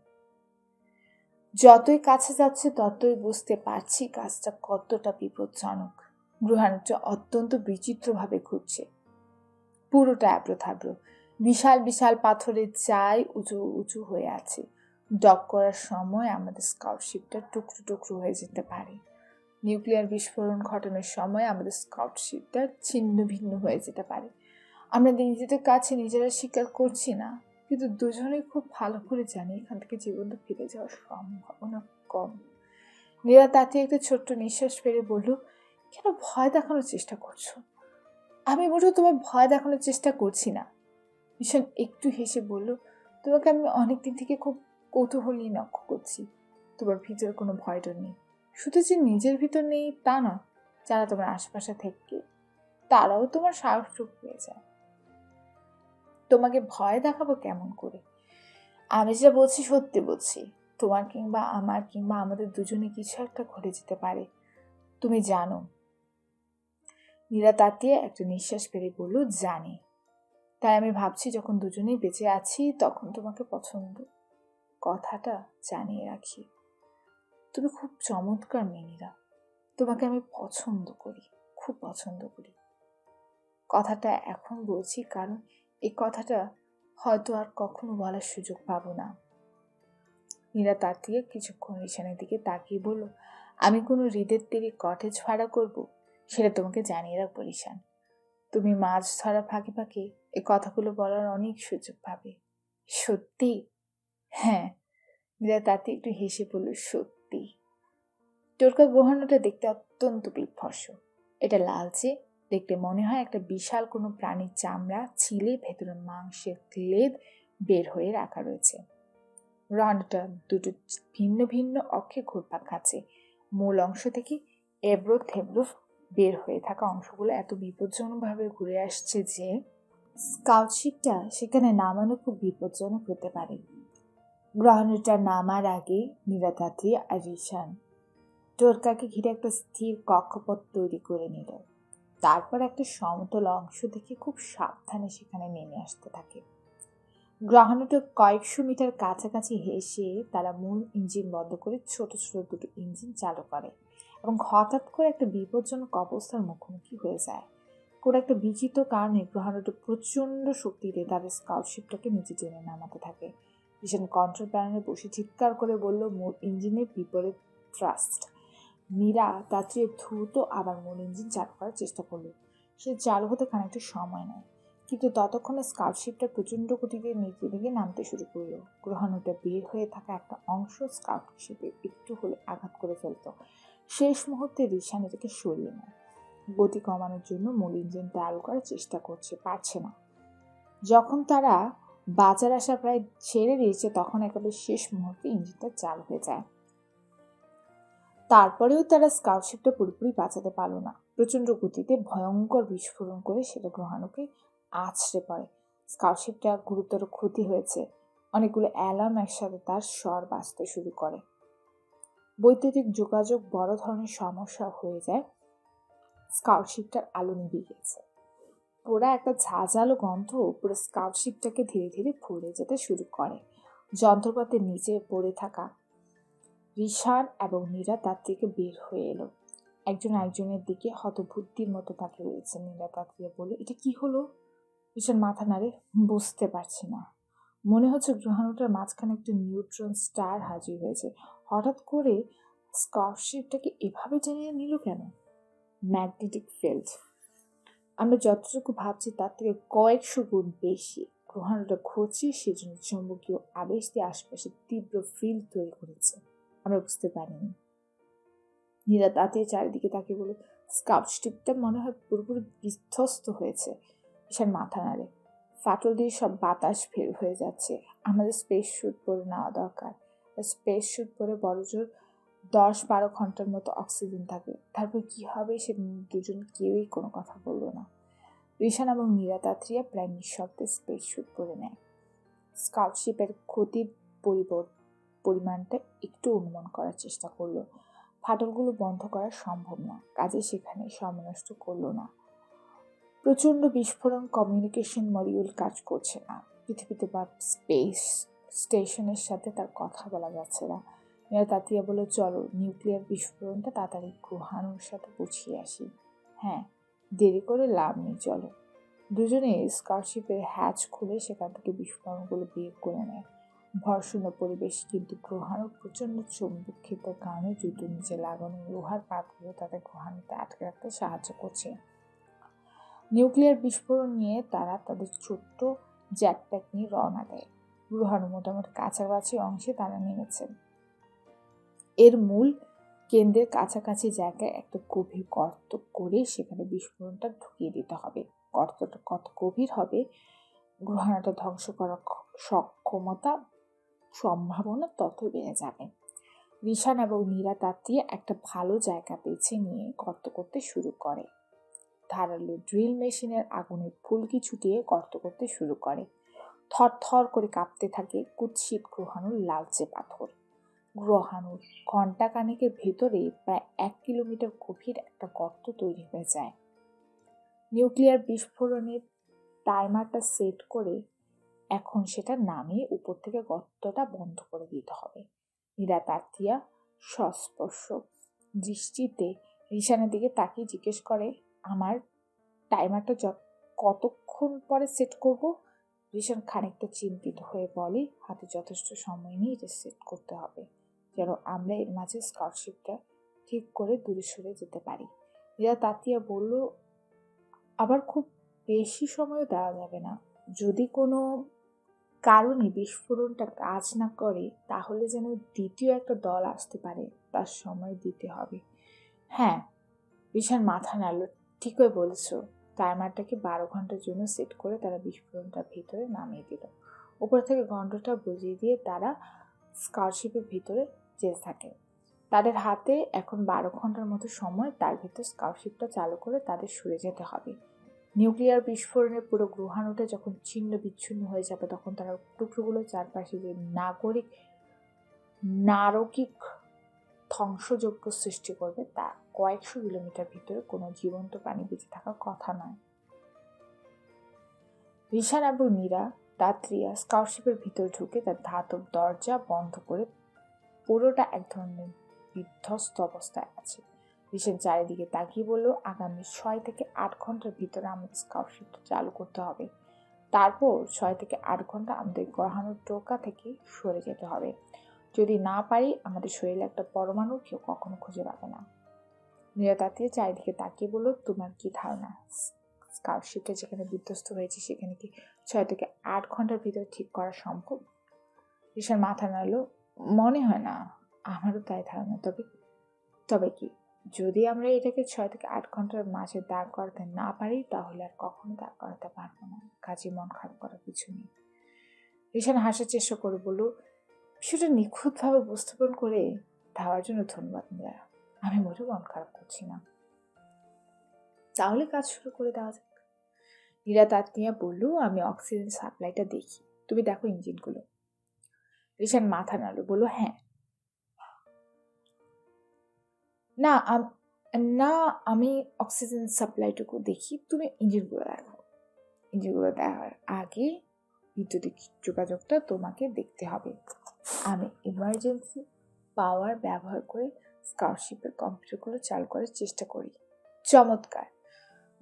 যতই কাছে যাচ্ছে ততই বুঝতে পারছি কাজটা কতটা বিপজ্জনক। গ্রহাণুটা অত্যন্ত বিচিত্রভাবে ঘুরছে, পুরোটা অ্যাব্রোথাব্রো। বিশাল বিশাল পাথরের চাই উঁচু উঁচু হয়ে আছে। ডক করার সময় আমাদের স্কাউটশিপটা টুকরো টুকরো হয়ে যেতে পারে। নিউক্লিয়ার বিস্ফোরণ ঘটানোর সময় আমাদের স্কাউটশিপটা ছিন্ন ভিন্ন হয়ে যেতে পারে। আমরা নিজেদের কাছে নিজেরা স্বীকার করছি না, কিন্তু দুজনেই খুব ভালো করে জানি এখান থেকে জীবন্ত ফিরে যাওয়ার সম্ভাবনা কম। নীরা তাতে একটা ছোট্ট নিঃশ্বাস ফেলে বলল, কেন ভয় দেখানোর চেষ্টা করছো? আমি মোটেও তোমার ভয় দেখানোর চেষ্টা করছি না। ভীষণ একটু হেসে বলল, তোমাকে আমি অনেকদিন থেকে খুব কৌতূহল নিয়ে লক্ষ্য করছি। তোমার ভিতরে কোনো ভয়টা নেই। শুধু যে নিজের ভিতর নেই তা নয়, যারা তোমার আশেপাশে থেকে তারাও তোমার সাহসটুক হয়ে যায়। তোমাকে ভয় দেখাবো কেমন করে? আমি যেটা বলছি সত্যি বলছি। তোমার কিংবা আমার কিংবা আমাদের দুজনে কিছু একটা ঘটে যেতে পারে, তুমি জানো। নীরা তাতিয়ে একটা নিঃশ্বাস ফেলে বলল, জানি। তাই আমি ভাবছি যখন দুজনেই বেঁচে আছি তখন তোমাকে পছন্দ কথাটা জানিয়ে রাখি। তুমি খুব চমৎকার মেয়ে নীরা। তোমাকে আমি পছন্দ করি, খুব পছন্দ করি। কথাটা এখন বলছি কারণ এই কথাটা হয়তো আর কখনো বলার সুযোগ পাবো না। নীরা তাকিয়ে কিছুক্ষণ ঈশানের দিকে তাকিয়ে বলল, আমি কোনো হৃদের তীরে কটেজ ভাড়া করব সেটা তোমাকে জানিয়ে রাখবো ঈশান। তুমি মাছ ধরা ফাঁকে ফাঁকে এই কথাগুলো বলার অনেক সুযোগ পাবে। সত্যি? হ্যাঁ। নীরা তাতে একটু হেসে বলল, সত্যি। টোরকা গ্রহাণুটা দেখতে অত্যন্ত বিভৎস। এটা লালচে, দেখতে মনে হয় একটা বিশাল কোনো প্রাণীর চামড়া ছিলে ভেতরে মাংসের গ্লেদ বের হয়ে রাখা রয়েছে। গ্রহাণুটা দুটো ভিন্ন ভিন্ন অক্ষে ঘুরপাক খাচ্ছে। মূল অংশ থেকে এবড়ো থেবড়ো বের হয়ে থাকা অংশগুলো এত বিপজ্জনকভাবে ঘুরে আসছে যে স্কাউটশিপটা সেখানে নামানো খুব বিপজ্জনক হতে পারে। গ্রহাণুটা নামার আগে নীরাতাত্রী আর রিশান টোরকাকে ঘিরে একটা স্থির কক্ষপথ তৈরি করে নিল। তারপর একটা সমতল অংশ দেখে খুব সাবধানে সেখানে নেমে আসতে থাকে। গ্রহাণুটা কয়েকশো মিটার কাছাকাছি হেসে তারা মূল ইঞ্জিন বন্ধ করে ছোট ছোট দুটো ইঞ্জিন চালু করে এবং হঠাৎ করে একটা বিপজ্জনক অবস্থার মুখোমুখি হয়ে যায়। কোনো একটা বিচিত্র কারণে গ্রহাণুটা প্রচণ্ড শক্তিতে তাদের স্কাউটশিপটাকে নিচে টেনে নামাতে থাকে। ভীষণ কন্ট্রোল প্যানেলে বসে চিৎকার করে বলল, মূল ইঞ্জিনের বিপরীত থ্রাস্ট। নীরা তার চেয়ে দ্রুত আবার মূল ইঞ্জিন চালু করার চেষ্টা করল। সে চালু হতে খানিকটা সময় নেয়, কিন্তু ততক্ষণে স্কাউটশিপটা প্রচণ্ড গতিতে নিচে দিকে নামতে শুরু করলো। গ্রহাণুটা বের হয়ে থাকা একটা অংশ স্কাউটশিপে একটু হলে আঘাত করে ফেলত। শেষ মুহূর্তে রিশান এটাকে সরিয়ে নেয়। গতি কমানোর জন্য মূল ইঞ্জিন চালু করার চেষ্টা করছে, পারছে না। যখন তারা বাঁচার আশা প্রায় ছেড়ে দিয়েছে তখন একেবারে শেষ মুহূর্তে ইঞ্জিনটা চালু হয়ে যায়। তারপরেও তারা স্কাউটশিপটা পুরোপুরি বাঁচাতে পারল না। প্রচণ্ড গতিতে ভয়ঙ্কর বিস্ফোরণ করে সেটা গ্রহাণুকে আছড়ে পড়ে। স্কাউটশিপটা গুরুতর ক্ষতি হয়েছে। অনেকগুলো অ্যালার্ম একসাথে তার স্বর বাজতে শুরু করে। বৈদ্যুতিক যোগাযোগ বড় ধরনের সমস্যা হয়ে যায়। স্কাউটশিপটার আলো নিভে গেছে। পোড়া একটা ঝাঁঝালো গন্ধ পুরো স্কাউটশিপটাকে ধীরে ধীরে ভরে যেতে শুরু করে। যন্ত্রপাতির নিচে পড়ে থাকা রিশান এবং নীরা তার থেকে বের হয়ে এলো। একজন একজনের দিকে হতবুদ্ধির মতো তাকিয়ে রয়েছে। নীরা তাকিয়ে বলে, এটা কি হলো? রিশান মাথা নাড়ে, বুঝতে পারছি না। মনে হচ্ছে গ্রহাণুটার মাঝখানে একটা নিউট্রন স্টার হাজির হয়েছে। হঠাৎ করে স্কাউটশিপটাকে এভাবে টেনে নিল কেন? Magnetic field. আমরা যতটুকু ভাবছি তার থেকে কয়েকশো গুণ বেশি। গ্রহাণুটা ঘুরছে, সেজন্য চৌম্বকীয় আবেশ দিয়ে আশেপাশে তীব্র ফিল্ড তৈরি করেছে। আমরা বুঝতে পারিনি। নীরা তাতে চারিদিকে তাকে বলল, স্কাউটশিপটা মনে হয় পুরোপুরি বিধ্বস্ত হয়েছে। ঈশান মাথা নাড়ে। ফাটল দিয়ে সব বাতাস বের হয়ে যাচ্ছে। আমাদের স্পেস স্যুট পরে নেওয়া দরকার। স্পেস স্যুট পরে বড়জোর 10-12 ঘন্টার মতো অক্সিজেন থাকে। তারপর কি হবে সে দুজন কেউই কোনো কথা বলল না। রিশান এবং নীরা তাত্রিয়া প্রায় নিঃশব্দে স্পেসস্যুট পরে নেয়। স্কাউটশিপের ক্ষতির পরিমাণটা একটু অনুমান করার চেষ্টা করলো। ফাটলগুলো বন্ধ করা সম্ভব না, কাজে সেখানে সময় নষ্ট করলো না। প্রচণ্ড বিস্ফোরণ, কমিউনিকেশন মডিউল কাজ করছে না। পৃথিবীতে বা স্পেস স্টেশনের সাথে তার কথা বলা যাচ্ছে না। মেয়েরা তাতিয়া বলে, চলো নিউক্লিয়ার বিস্ফোরণটা তাড়াতাড়ি গ্রহাণুর সাথে বুঝিয়ে আসি। হ্যাঁ, দেরি করে লাভ নেই, চলো। দুজনে স্কারশিপের হ্যাচ খুলে সেখান থেকে বিস্ফোরণগুলো বের করে নেয়। ভরশূন্য পরিবেশ, কিন্তু গ্রহাণুর প্রচণ্ড চৌম্বক ক্ষেত্রের কারণে জুতোর নিচে লাগানো লোহার পাতগুলো তাদের গ্রহাণুতে আটকে রাখতে সাহায্য করছে। নিউক্লিয়ার বিস্ফোরণ নিয়ে তারা তাদের ছোট্ট জ্যাকপ্যাক নিয়ে রওনা দেয়। গ্রহাণু মোটামুটি কাছাকাছি অংশে তারা নেমেছে। এর মূল কেন্দ্রের কাছাকাছি জায়গায় একটা গভীর গর্ত করে সেখানে বিস্ফোরণটা ঢুকিয়ে দিতে হবে। গর্তটা কত গভীর হবে, গ্রহাণুটা ধ্বংস করার সম্ভাবনা ততই বেড়ে যাবে। রিশান এবং নীরা তাত্রিয়া একটা ভালো জায়গা বেছে নিয়ে গর্ত করতে শুরু করে। ধারালো ড্রিল মেশিনের আগুনের ফুলকি ছুটিয়ে গর্ত করতে শুরু করে। থরথর করে কাঁপতে থাকে কুৎসিত গ্রহাণুর লালচে পাথর। গ্রহাণুর ঘণ্টাখানেকের ভেতরে প্রায় 1 কিলোমিটার গভীর একটা গর্ত তৈরি হয়ে যায়। নিউক্লিয়ার বিস্ফোরণের টাইমারটা সেট করে এখন সেটা নামিয়ে উপর থেকে গর্তটা বন্ধ করে দিতে হবে। নীরা তাত্রিয়া সস্পর্শ দৃষ্টিতে রিশানের দিকে তাকিয়ে জিজ্ঞেস করে, আমার টাইমারটা কতক্ষণ পরে সেট করব? রিশান খানিকটা চিন্তিত হয়ে বলে, হাতে যথেষ্ট সময় নিয়ে এটা সেট করতে হবে, যেন আমরা এর মাঝে স্কাউটশিপটা ঠিক করে দূরে সরে যেতে পারি। নীরা তাত্রিয়া বলল, আবার খুব বেশি সময় দেওয়া যাবে না। যদি কোনো কারণে বিস্ফোরণটা কাজ না করে তাহলে যেন দ্বিতীয় একটা দল আসতে পারে, তার সময় দিতে হবে। হ্যাঁ, রিশান মাথা নাড়ল, ঠিকই বলেছ। টাইমারটাকে 12 ঘন্টার জন্য সেট করে তারা বিস্ফোরণটা ভিতরে নামিয়ে দিল। উপর থেকে ঘন্টাটা বুঝিয়ে দিয়ে তারা স্কাউটশিপের ভিতরে যেতে থাকে। তাদের হাতে এখন 12 ঘন্টার মতো সময়, তার ভিতর স্কাউটশিপটা চালু করে তাদের সরে যেতে হবে। নিউক্লিয়ার বিস্ফোরণে পুরো গ্রহাণুটা যখন ছিন্ন বিচ্ছিন্ন হয়ে যাবে তখন তারা টুকরোগুলো চারপাশে যে নারকিক ধ্বংসযজ্ঞ সৃষ্টি করবে, তা কয়েকশো কিলোমিটার ভিতরে কোনো জীবন্ত প্রাণী বেঁচে থাকার কথা নয়। রিশান এবং নীরা তাত্রিয়া স্কাউটশিপের ভিতরে ঢুকে তার ধাতব দরজা বন্ধ করে পুরোটা এক ধরনের বিধ্বস্ত অবস্থায় আছে। রিশান চারিদিকে তাকিয়ে বলল, আগামী 6 থেকে 8 ঘন্টার ভিতরে আমাদের স্কাউটশিপটা চালু করতে হবে। তারপর 6 থেকে 8 ঘন্টা আমাদের গ্রহাণুর টোকা থেকে সরে যেতে হবে। যদি না পারি আমাদের শরীরে একটা পরমাণু কেউ কখনো খুঁজে পাবে না। নীরা তাত্রিয়া চারিদিকে তাকিয়ে বলল, তোমার কি ধারণা স্কাউটশিপটা যেখানে বিধ্বস্ত হয়েছে সেখানে কি 6 থেকে 8 ঘন্টার ভিতরে ঠিক করা সম্ভব? রিশান মাথা নাড়ল, মনে হয় না। আমারও তাই ধারণা। তবে কি, যদি আমরা এটাকে 6 থেকে 8 ঘন্টার মাঝে দাঁড় করাতে না পারি তাহলে আর কখনো দাঁড় করাতে পারবো না। কাজে মন খারাপ করার কিছু নেই। রিশান হাসার চেষ্টা করে বলল, বিষয়টা নিখুঁতভাবে উপস্থাপন করে দেওয়ার জন্য ধন্যবাদ নীরা। আমি মোটেও মন খারাপ করছি না। তাহলে কাজ শুরু করে দেওয়া যাক। নীরা তাত্রিয়া বলল, আমি অক্সিজেন সাপ্লাইটা দেখি, তুমি দেখো ইঞ্জিনগুলো। রিশান মাথা নাড়ল, বলল, হ্যাঁ। না, আমি অক্সিজেন সাপ্লাইটুকু দেখি, তুমি ইঞ্জিনগুলো দেখো। ইঞ্জিনগুলো দেখার আগে বিদ্যুতিক যোগাযোগটা তোমাকে দেখতে হবে। আমি ইমার্জেন্সি পাওয়ার ব্যবহার করে স্কাউটশিপের কম্পিউটারগুলো চালু করার চেষ্টা করি। চমৎকার।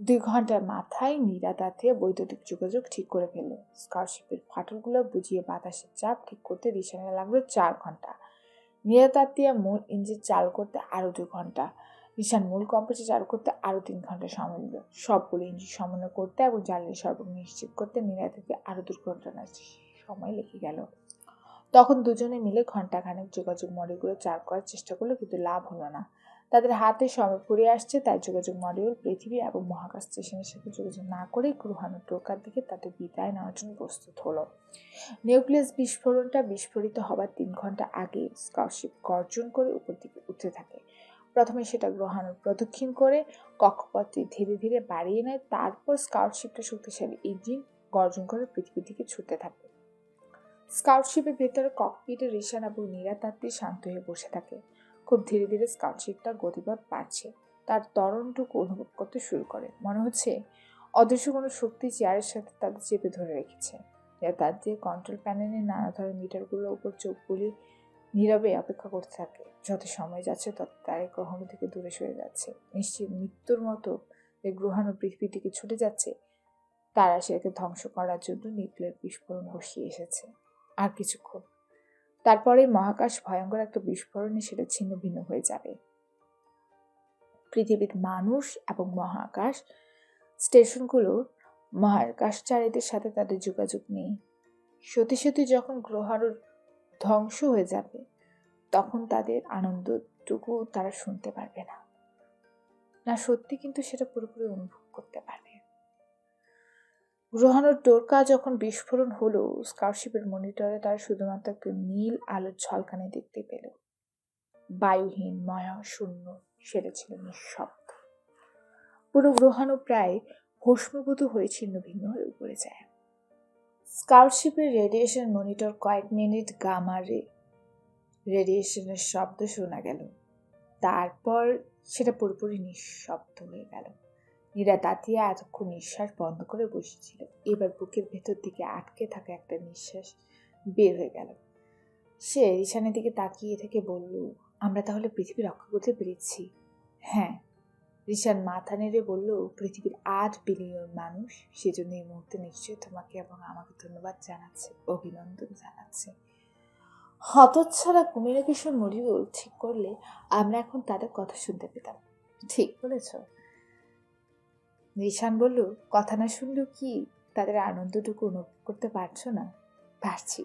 2 ঘন্টার মাথায় নীরা তাত্রিয়া বৈদ্যুতিক যোগাযোগ ঠিক করে ফেলল। স্কাউটশিপের ফাটলগুলো বুঝিয়ে বাতাসের চাপ ঠিক করতে রিশানের লাগলো 4 ঘন্টা। নীরা তাত্রিয়া মূল ইঞ্জিন চালু করতে আরো 2 ঘন্টা। রিশান মূল কম্প্রেসর চালু করতে আরো 3 ঘন্টা সময় নিল। সবগুলো ইঞ্জিন সমন্বয় করতে এবং জ্বালানি সরবরাহ নিশ্চিত করতে নীরা তাত্রিয়া আরো 2 ঘন্টা সময় লেগে গেল। তখন দুজনে মিলে ঘন্টাখানেক যোগাযোগ মডিউলগুলো চালু করার চেষ্টা করলো, কিন্তু লাভ হলো না। তাদের হাতে সময় ফুরিয়ে আসছে, তাই যোগাযোগ মডিউল পৃথিবী এবং মহাকাশ স্টেশনের সাথে যোগাযোগ না করে গ্রহাণু টোকার দিকে তাদের বিদায় নেওয়ার জন্য প্রস্তুত হলো। নিউক্লিয়াস বিস্ফোরণটা বিস্ফোরিত হবার 3 ঘন্টা আগে স্কাউটশিপ গর্জন করে উপর দিকে উঠতে থাকে। প্রথমে সেটা গ্রহাণুর প্রদক্ষিণ করে কক্ষপথটি ধীরে ধীরে বাড়িয়ে নেয়, তারপর স্কাউটশিপটা শক্তিশালী ইঞ্জিন গর্জন করে পৃথিবীর দিকে ছুটতে থাকে। স্কাউটশিপের ভেতরে ককপিটে রিশান এবং নীরাতাত্ত্বী শান্ত হয়ে বসে থাকে। খুব ধীরে ধীরে স্কাউটশিপটা গতিপথ বাড়ছে, তার ত্বরণটুকু অনুভব করতে শুরু করে। মনে হচ্ছে অদৃশ্য কোনো শক্তি চেয়ারের সাথে তাদের চেপে ধরে রেখেছে। নীরাতাত্ত্বী কন্ট্রোল প্যানেলের নানা ধরনের মিটারগুলোর উপর চোখ বুলিয়ে নীরবে অপেক্ষা করতে থাকে। যত সময় যাচ্ছে তত তার গ্রহাণু থেকে দূরে সরে যাচ্ছে। নিশ্চিত মৃত্যুর মতো এই গ্রহাণু পৃথিবীর দিকে ছুটে যাচ্ছে, তারা সেটাকে ধ্বংস করার জন্য নিউক্লিয়ার বিস্ফোরণ বসিয়ে এসেছে। আর কিছুক্ষণ, তারপরে মহাকাশ ভয়ঙ্কর একটা বিস্ফোরণে সেটা ছিন্ন ভিন্ন হয়ে যাবে। পৃথিবীর মানুষ এবং মহাকাশ স্টেশনগুলো মহাকাশচারীদের সাথে তাদের যোগাযোগ নেই। সত্যি সত্যি যখন গ্রহাণুর ধ্বংস হয়ে যাবে, তখন তাদের আনন্দটুকু তারা শুনতে পারবে না, না সত্যি কিন্তু সেটা পুরোপুরি অনুভব করতে পারবে। গ্রহাণুর টোরকা যখন বিস্ফোরণ হলো, স্কাউটশিপের মনিটরে তারা শুধুমাত্র একটা নীল আলোর ঝলকানি দেখতে পেল। বায়ুহীন মহাশূন্য, সেটা ছিল নিঃশব্দ। পুরো গ্রহাণু প্রায় ভস্মীভূত হয়ে ছিন্ন ভিন্ন হয়ে উপরে যায়। স্কাউটশিপের রেডিয়েশন মনিটর কয়েক মিনিট গামা রেডিয়েশনের শব্দ শোনা গেল, তারপর সেটা পুরোপুরি নিঃশব্দ হয়ে গেল। নীরাতাতিয়া এতক্ষণ নিঃশ্বাস বন্ধ করে বসেছিল, এবার বুকের ভেতর দিকে আটকে থাকা একটা নিঃশ্বাস বের হয়ে গেল। সে রিশানের দিকে তাকিয়ে থেকে বলল, আমরা তাহলে পৃথিবী রক্ষা করতে পেরেছি? হ্যাঁ, রিশান মাথা নেড়ে বলল, পৃথিবীর 8 বিলিয়ন মানুষ সেজন্য এই মুহূর্তে নিশ্চয়ই তোমাকে এবং আমাকে ধন্যবাদ জানাচ্ছে, অভিনন্দন জানাচ্ছে। হতচ্ছাড়া কমিউনিকেশন মডিউল ঠিক করলে আমরা এখন তাদের কথা শুনতে পেতাম। ঠিক বলেছ। রিশান বলল, কথা না শুনলেও কি তাদের আনন্দটুকু অনুভব করতে পারছো না? পারছি।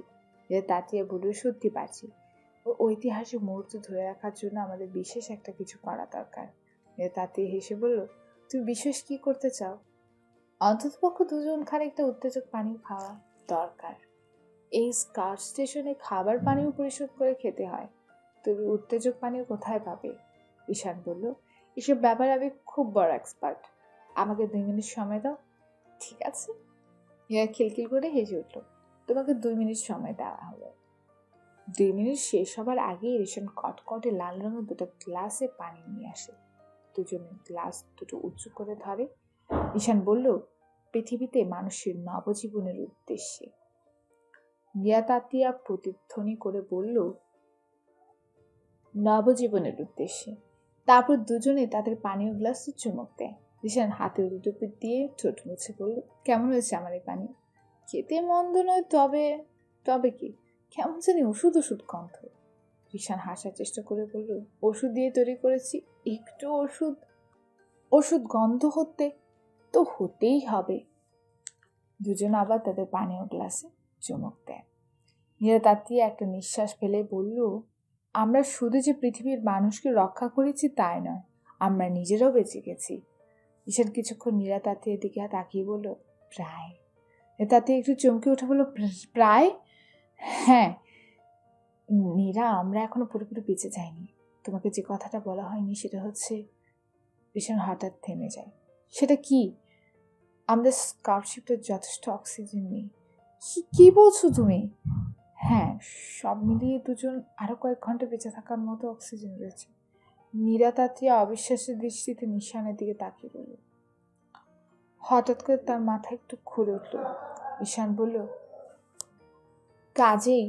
তাতিয়ে বলল, সত্যি পারছি। ও ঐতিহাসিক মুহূর্ত ধরে রাখার জন্য আমাদের বিশেষ একটা কিছু করা দরকার। তাতিয়ে হেসে বলল, তুমি বিশেষ কি করতে চাও? অন্ততপক্ষে 2 জন খানিকটা উত্তেজক পানি খাওয়া দরকার। এই স্কাউট স্টেশনে খাবার পানিও পরিশোধ করে খেতে হয়, তুমি উত্তেজক পানিও কোথায় পাবে? ঈশান বলল, এসব ব্যাপারে আমি খুব বড় এক্সপার্ট, আমাকে 2 মিনিট সময় দাও। ঠিক আছে। ইয়া খিলখিল করে হেসে উঠল, তোমাকে 2 মিনিট সময় দেওয়া হলো। 2 মিনিট শেষ হবার আগেই রেশন কটকটে লাল রঙের 2টা গ্লাসে পানি নিয়ে আসে। দুজনের গ্লাস দুটো উঁচু করে ধরে। ঈশান বলল, পৃথিবীতে মানুষের নবজীবনের উদ্দেশ্যে। নিয়াতাতিয়া প্রতিধ্বনি করে বলল, নবজীবনের উদ্দেশ্যে। তারপর দুজনে তাদের পানীয় গ্লাসে চুমুক দেয়। ঈশান হাতে দুটো দিয়ে ঠোঁট মুছে বলল, কেমন হয়েছে আমার এই পানি? খেতে মন্দ নয়, তবে তবে কি কেমন জানি ওষুধ ওষুধ গন্ধ। ঈশান হাসার চেষ্টা করে বলল, ওষুধ দিয়ে তৈরি করেছি, একটু ওষুধ গন্ধ হতে তো হতেই হবে। দুজন আবার তাদের পানীয় গ্লাসে চুমুক দেয়। নীরাতাতিয়া একটা নিঃশ্বাস ফেলে বলল, আমরা শুধু যে পৃথিবীর মানুষকে রক্ষা করেছি তাই নয়, আমরা নিজেরাও বেঁচে গেছি। ঈশান কিছুক্ষণ নীরাতাতিয়ার দিকে তাকিয়ে বলল, প্রায়। তাতে একটু চমকে উঠে বলল, প্রায়? হ্যাঁ নীরা, আমরা এখনো পুরোপুরি বেঁচে যাইনি। তোমাকে যে কথাটা বলা হয়নি সেটা হচ্ছে। ঈশান হঠাৎ থেমে যায়। সেটা কি? আমাদের স্কাউটশিপটার যথেষ্ট অক্সিজেন নেই। কি বলছো তুমি? হ্যাঁ, সব মিলিয়ে দুজন আরো কয়েক ঘন্টা বেঁচে থাকার মতো অক্সিজেন রয়েছে। নীরাতাতিয়া অবিশ্বাসের দৃষ্টিতে নিশানের দিকে তাকিয়ে রইল। হঠাৎ করে তার মাথা একটু খুলে উঠল। ঈশান বলল, কাজেই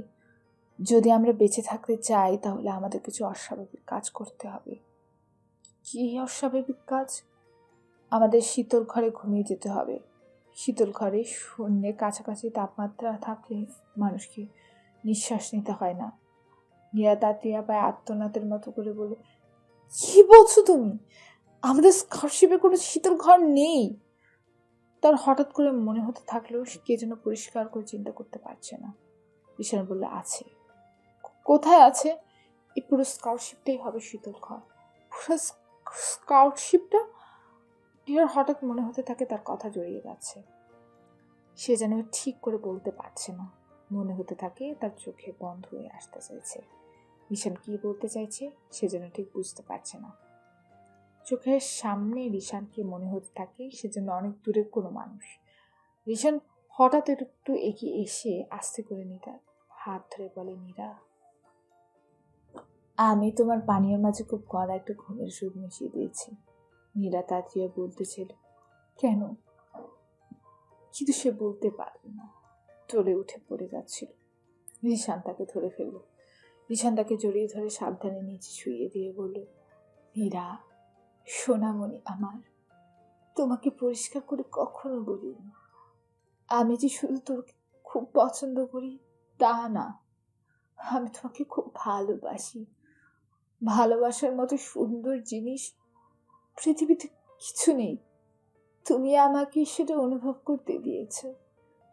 যদি আমরা বেঁচে থাকতে চাই তাহলে আমাদের কিছু অস্বাভাবিক কাজ করতে হবে। কি অস্বাভাবিক কাজ? আমাদের শীতল ঘরে ঘুমিয়ে যেতে হবে। শীতল ঘরে শূন্যের কাছাকাছি তাপমাত্রা থাকলে মানুষকে নিঃশ্বাস নিতে হয় না। নীরাতাতিয়া প্রায় আত্মনাথের মতো করে বলল, কি বলছো তুমি? আমাদের স্কাউটশিপে কোনো শীতল ঘর নেই। তার হঠাৎ করে মনে হতে থাকলেও কে যেন পরিষ্কার করে চিন্তা করতে পারছে না। ঈশান বললে, আছে। কোথায় আছে? এই পুরো স্কাউটশিপটাই হবে শীতল ঘর। পুরো স্কাউটশিপটা। নীরার হঠাৎ মনে হতে থাকে তার কথা জড়িয়ে যাচ্ছে। সে যেন ঠিক করে বলতে পারছে না। মনে হতে থাকে তার চোখে বন্ধ হয়ে আসতে চাইছে। রিশান কি বলতে চাইছে সে যেন ঠিক বুঝতে পারছে না। চোখের সামনে রিশানকে মনে হতে থাকে সে যেন অনেক দূরের কোনো মানুষ। রিশান হঠাৎ একটু এগিয়ে এসে আস্তে করে নীরার হাত ধরে বলে, নীরা, আমি তোমার পানীয় মাঝে খুব কড়া একটা ঘুমের সুদ মিশিয়ে দিয়েছি। নীরা তাড়িয়ে বলতেছিল, কেন? কিন্তু সে বলতে পারল না, চলে উঠে পড়ে যাচ্ছিল। রিশান তাকে ধরে ফেলল। রিশান তাকে জড়িয়ে ধরে সাবধানে নিচে শুইয়ে দিয়ে বলল, নীরা, সোনামণি আমার, তোমাকে পরিষ্কার করে কখনো বলিনি আমি যে শুধু তোকে খুব পছন্দ করি তা না, আমি তোমাকে খুব ভালোবাসি। ভালোবাসার মতো সুন্দর জিনিস পৃথিবীতে কিছু নেই। তুমি আমাকে সেটা অনুভব করতে দিয়েছ,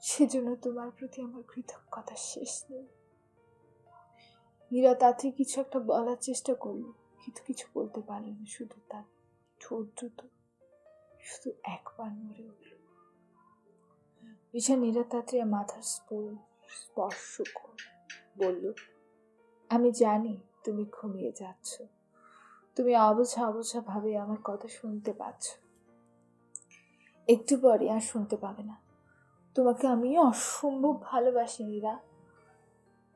সেজন্য তোমার প্রতি আমার কৃতজ্ঞতা শেষ নেই। নীরা তাতে কিছু একটা বলার চেষ্টা করলো, কিন্তু কিছু বলতে পারল না। শুধু তার ঠোঁট দুটো শুধু একবার মরে উঠল। রিশান নীরা তাড়িয়ে মাথার স্পর্শ বলল, আমি জানি তুমি ঘুমিয়ে যাচ্ছ, তুমি অবুঝা অবুঝা ভাবে আমার কথা শুনতে পাচ্ছ, একটু পরে আর শুনতে পাবে না। তোমাকে আমি অসম্ভব ভালোবাসি নীরা,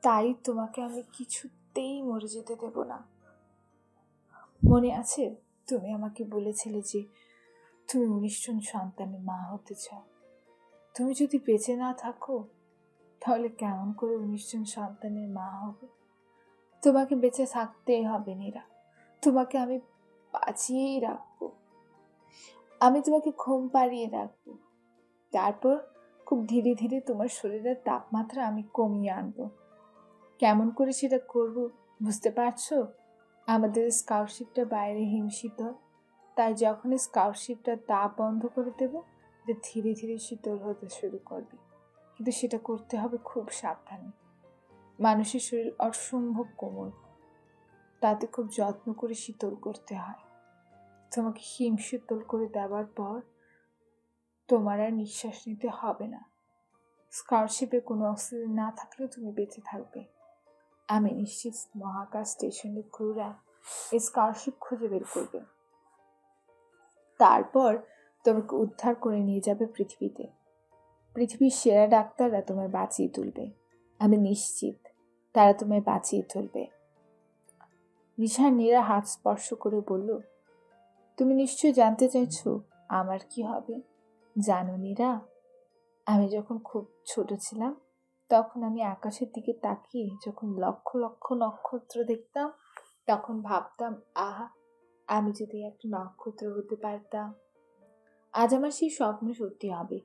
তাই তোমাকে আমি কিছুতেই মরে যেতে দেব না। মনে আছে তুমি আমাকে বলেছিলে যে তুমি 19 জন সন্তানের মা হতে চাও। তুমি যদি বেঁচে না থাকো তাহলে কেমন করে 19 জন সন্তানের মা হবে? তোমাকে বেঁচে থাকতেই হবে নীরা, তোমাকে আমি বাঁচিয়েই রাখবো। আমি তোমাকে ঘুম পাড়িয়ে রাখবো, তারপর খুব ধীরে ধীরে তোমার শরীরের তাপমাত্রা আমি কমিয়ে আনবো। কেমন করে সেটা করবো বুঝতে পারছো? আমাদের স্কাউটশিপটা বাইরে হিমশীতল, তাই যখন স্কাউটশিপটা তাপ বন্ধ করে দেব, এটা ধীরে ধীরে শীতল হতে শুরু করবে। কিন্তু সেটা করতে হবে খুব সাবধানে। মানুষের শরীর অসম্ভব কোমল, তাতে খুব যত্ন করে শীতল করতে হয়। তোমাকে হিম শীতল করে দেওয়ার পর তোমার আর নিঃশ্বাস নিতে হবে না। স্কাউটশিপে কোনো অক্সিজেন না থাকলেও তুমি বেঁচে থাকবে। আমি নিশ্চিত মহাকাশ স্টেশনের ক্রুরা এই স্কাউটশিপ খুঁজে বের করবে, তারপর তোমাকে উদ্ধার করে নিয়ে যাবে পৃথিবীতে। পৃথিবীর সেরা ডাক্তাররা তোমায় বাঁচিয়ে তুলবে। আমি নিশ্চিত তারা তোমায় বাঁচিয়ে তুলবে। রিশান নীরা হাত স্পর্শ করে বলল, তুমি নিশ্চয়ই জানতে চাইছো আমার কি হবে। জানো নীরা, আমি যখন খুব ছোট ছিলাম তখন আমি আকাশের দিকে তাকিয়ে যখন লক্ষ লক্ষ নক্ষত্র দেখতাম তখন ভাবতাম, আহা, আমি যদি একটা নক্ষত্র হতে পারতাম। আজ আমার সেই স্বপ্ন সত্যি হবে।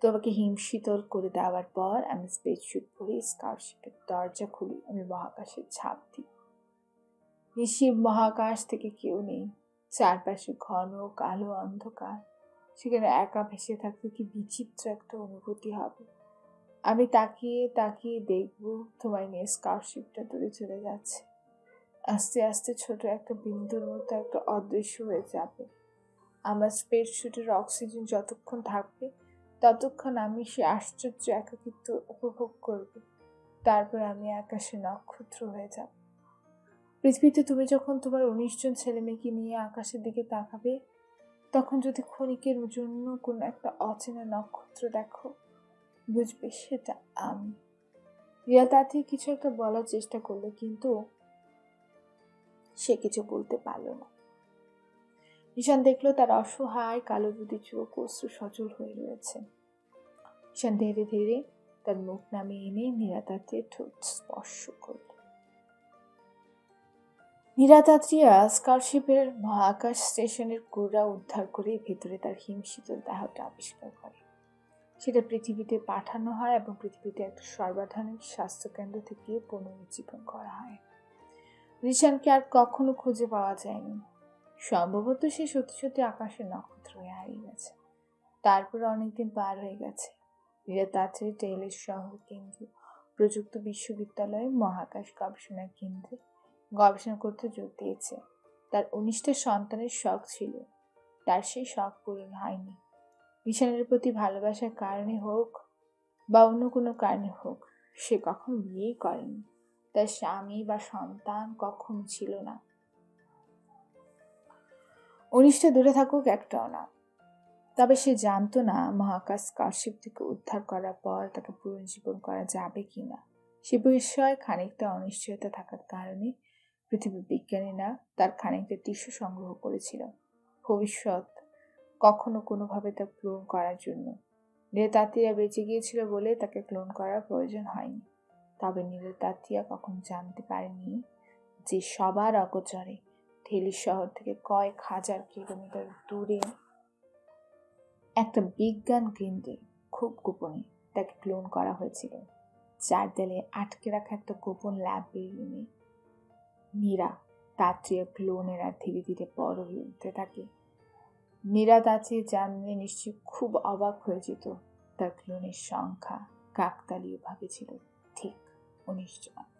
তোমাকে হিমশীতল করে দেওয়ার পর আমি স্পেসস্যুট পরে স্কারশিপের দরজা খুলি, আমি মহাকাশে ঝাঁপ দিই। নিশীব মহাকাশ থেকে কেউ নেই, চারপাশে ঘন কালো অন্ধকার। সেখানে একা ভেসে থাকতে কি বিচিত্র একটা অনুভূতি হবে। আমি তাকিয়ে তাকিয়ে দেখবো তোমায় নিয়ে স্কারশিপটা দূরে চলে যাচ্ছে। আস্তে আস্তে ছোট একটা বিন্দুর মতো একটা অদৃশ্য হয়ে যাবে। আমার স্পেসস্যুটের অক্সিজেন যতক্ষণ থাকবে ততক্ষণ আমি সে আশ্চর্য একাকিত্ব উপভোগ করব। তারপর আমি আকাশে নক্ষত্র হয়ে যাব। পৃথিবীতে তুমি যখন তোমার 19 জন ছেলে মেয়েকে নিয়ে আকাশের দিকে তাকাবে, তখন যদি ক্ষণিকের জন্য কোনো একটা অচেনা নক্ষত্র দেখো, বুঝবে সেটা আমি। রিয়া তাতে কিছু একটা বলার চেষ্টা করলো, কিন্তু সে কিছু বলতে পারল না। ঈশান দেখলো তার অসহায় কালো দুটি চোখ অশ্রু সজল হয়ে রয়েছে। ঈশান ধীরে ধীরে তার মুখ নামিয়ে এনে নীরাতাত্রীর ঠোঁট স্পর্শ করল। নীরাতাত্রীরা স্কারশিপের মহাকাশ স্টেশনের ক্রুরা উদ্ধার করে ভেতরে তার হিমশীতল দেহটা আবিষ্কার করে। সেটা পৃথিবীতে পাঠানো হয় এবং পৃথিবীতে একটা সর্বাধুনিক স্বাস্থ্যকেন্দ্র থেকে পুনরুজ্জীবন করা হয়। রিশানকে আর কখনো খুঁজে পাওয়া যায়নি। সম্ভবত সে সত্যি সত্যি আকাশের নক্ষত্র হয়ে হারিয়ে গেছে। তারপর অনেকদিন পার হয়ে গেছে। নীরাতাত্রী টেইলর শহর কেন্দ্রীয় প্রযুক্তি বিশ্ববিদ্যালয়ে মহাকাশ গবেষণা কেন্দ্রে গবেষণা করতে যোগ দিয়েছে। তার 19টা সন্তানের শখ ছিল, তার সেই শখ পূরণ হয়নি। মিশনের প্রতি ভালোবাসার কারণে হোক বা অন্য কোনো কারণে হোক, সে কখনো বিয়েই করেনি। তার স্বামী বা সন্তান কখনো ছিল না। 19টা দূরে থাকুক, একটাও না। তবে সে জানতো না মহাকাশ স্কলারশিপ থেকে উদ্ধার করার পর তাকে পুনর্জীবন করা যাবে কিনা। সে বিষয়ে খানিকটা অনিশ্চয়তা থাকার কারণে পৃথিবীর বিজ্ঞানীরা তার খানিকটা টিস্যু সংগ্রহ করেছিল ভবিষ্যৎ কখনো কোনোভাবে তা ক্লোন করার জন্য। নীলতাঁতিয়া বেঁচে গিয়েছিল বলে তাকে ক্লোন করার প্রয়োজন হয়নি। তবে নীলতাঁতিয়া কখনো জানতে পারেনি যে সবার অগোচরে ঢেলি শহর থেকে কয়েক হাজার কিলোমিটার দূরে একটা বিজ্ঞান কেন্দ্রে খুব গোপনে তাকে ক্লোন করা হয়েছিল। 4 দেয়ালে আটকে রাখা একটা গোপন ল্যাবরেটরিতে মীরা তাঁতিয়া ক্লোনেরা ধীরে ধীরে বড় হয়ে উঠতে থাকে। মীরা তাঁতি জানলে নিশ্চয়ই খুব অবাক হয়ে যেত। তার ক্লোনের সংখ্যা কাকতালীয়ভাবে ছিল ঠিক 19 জন।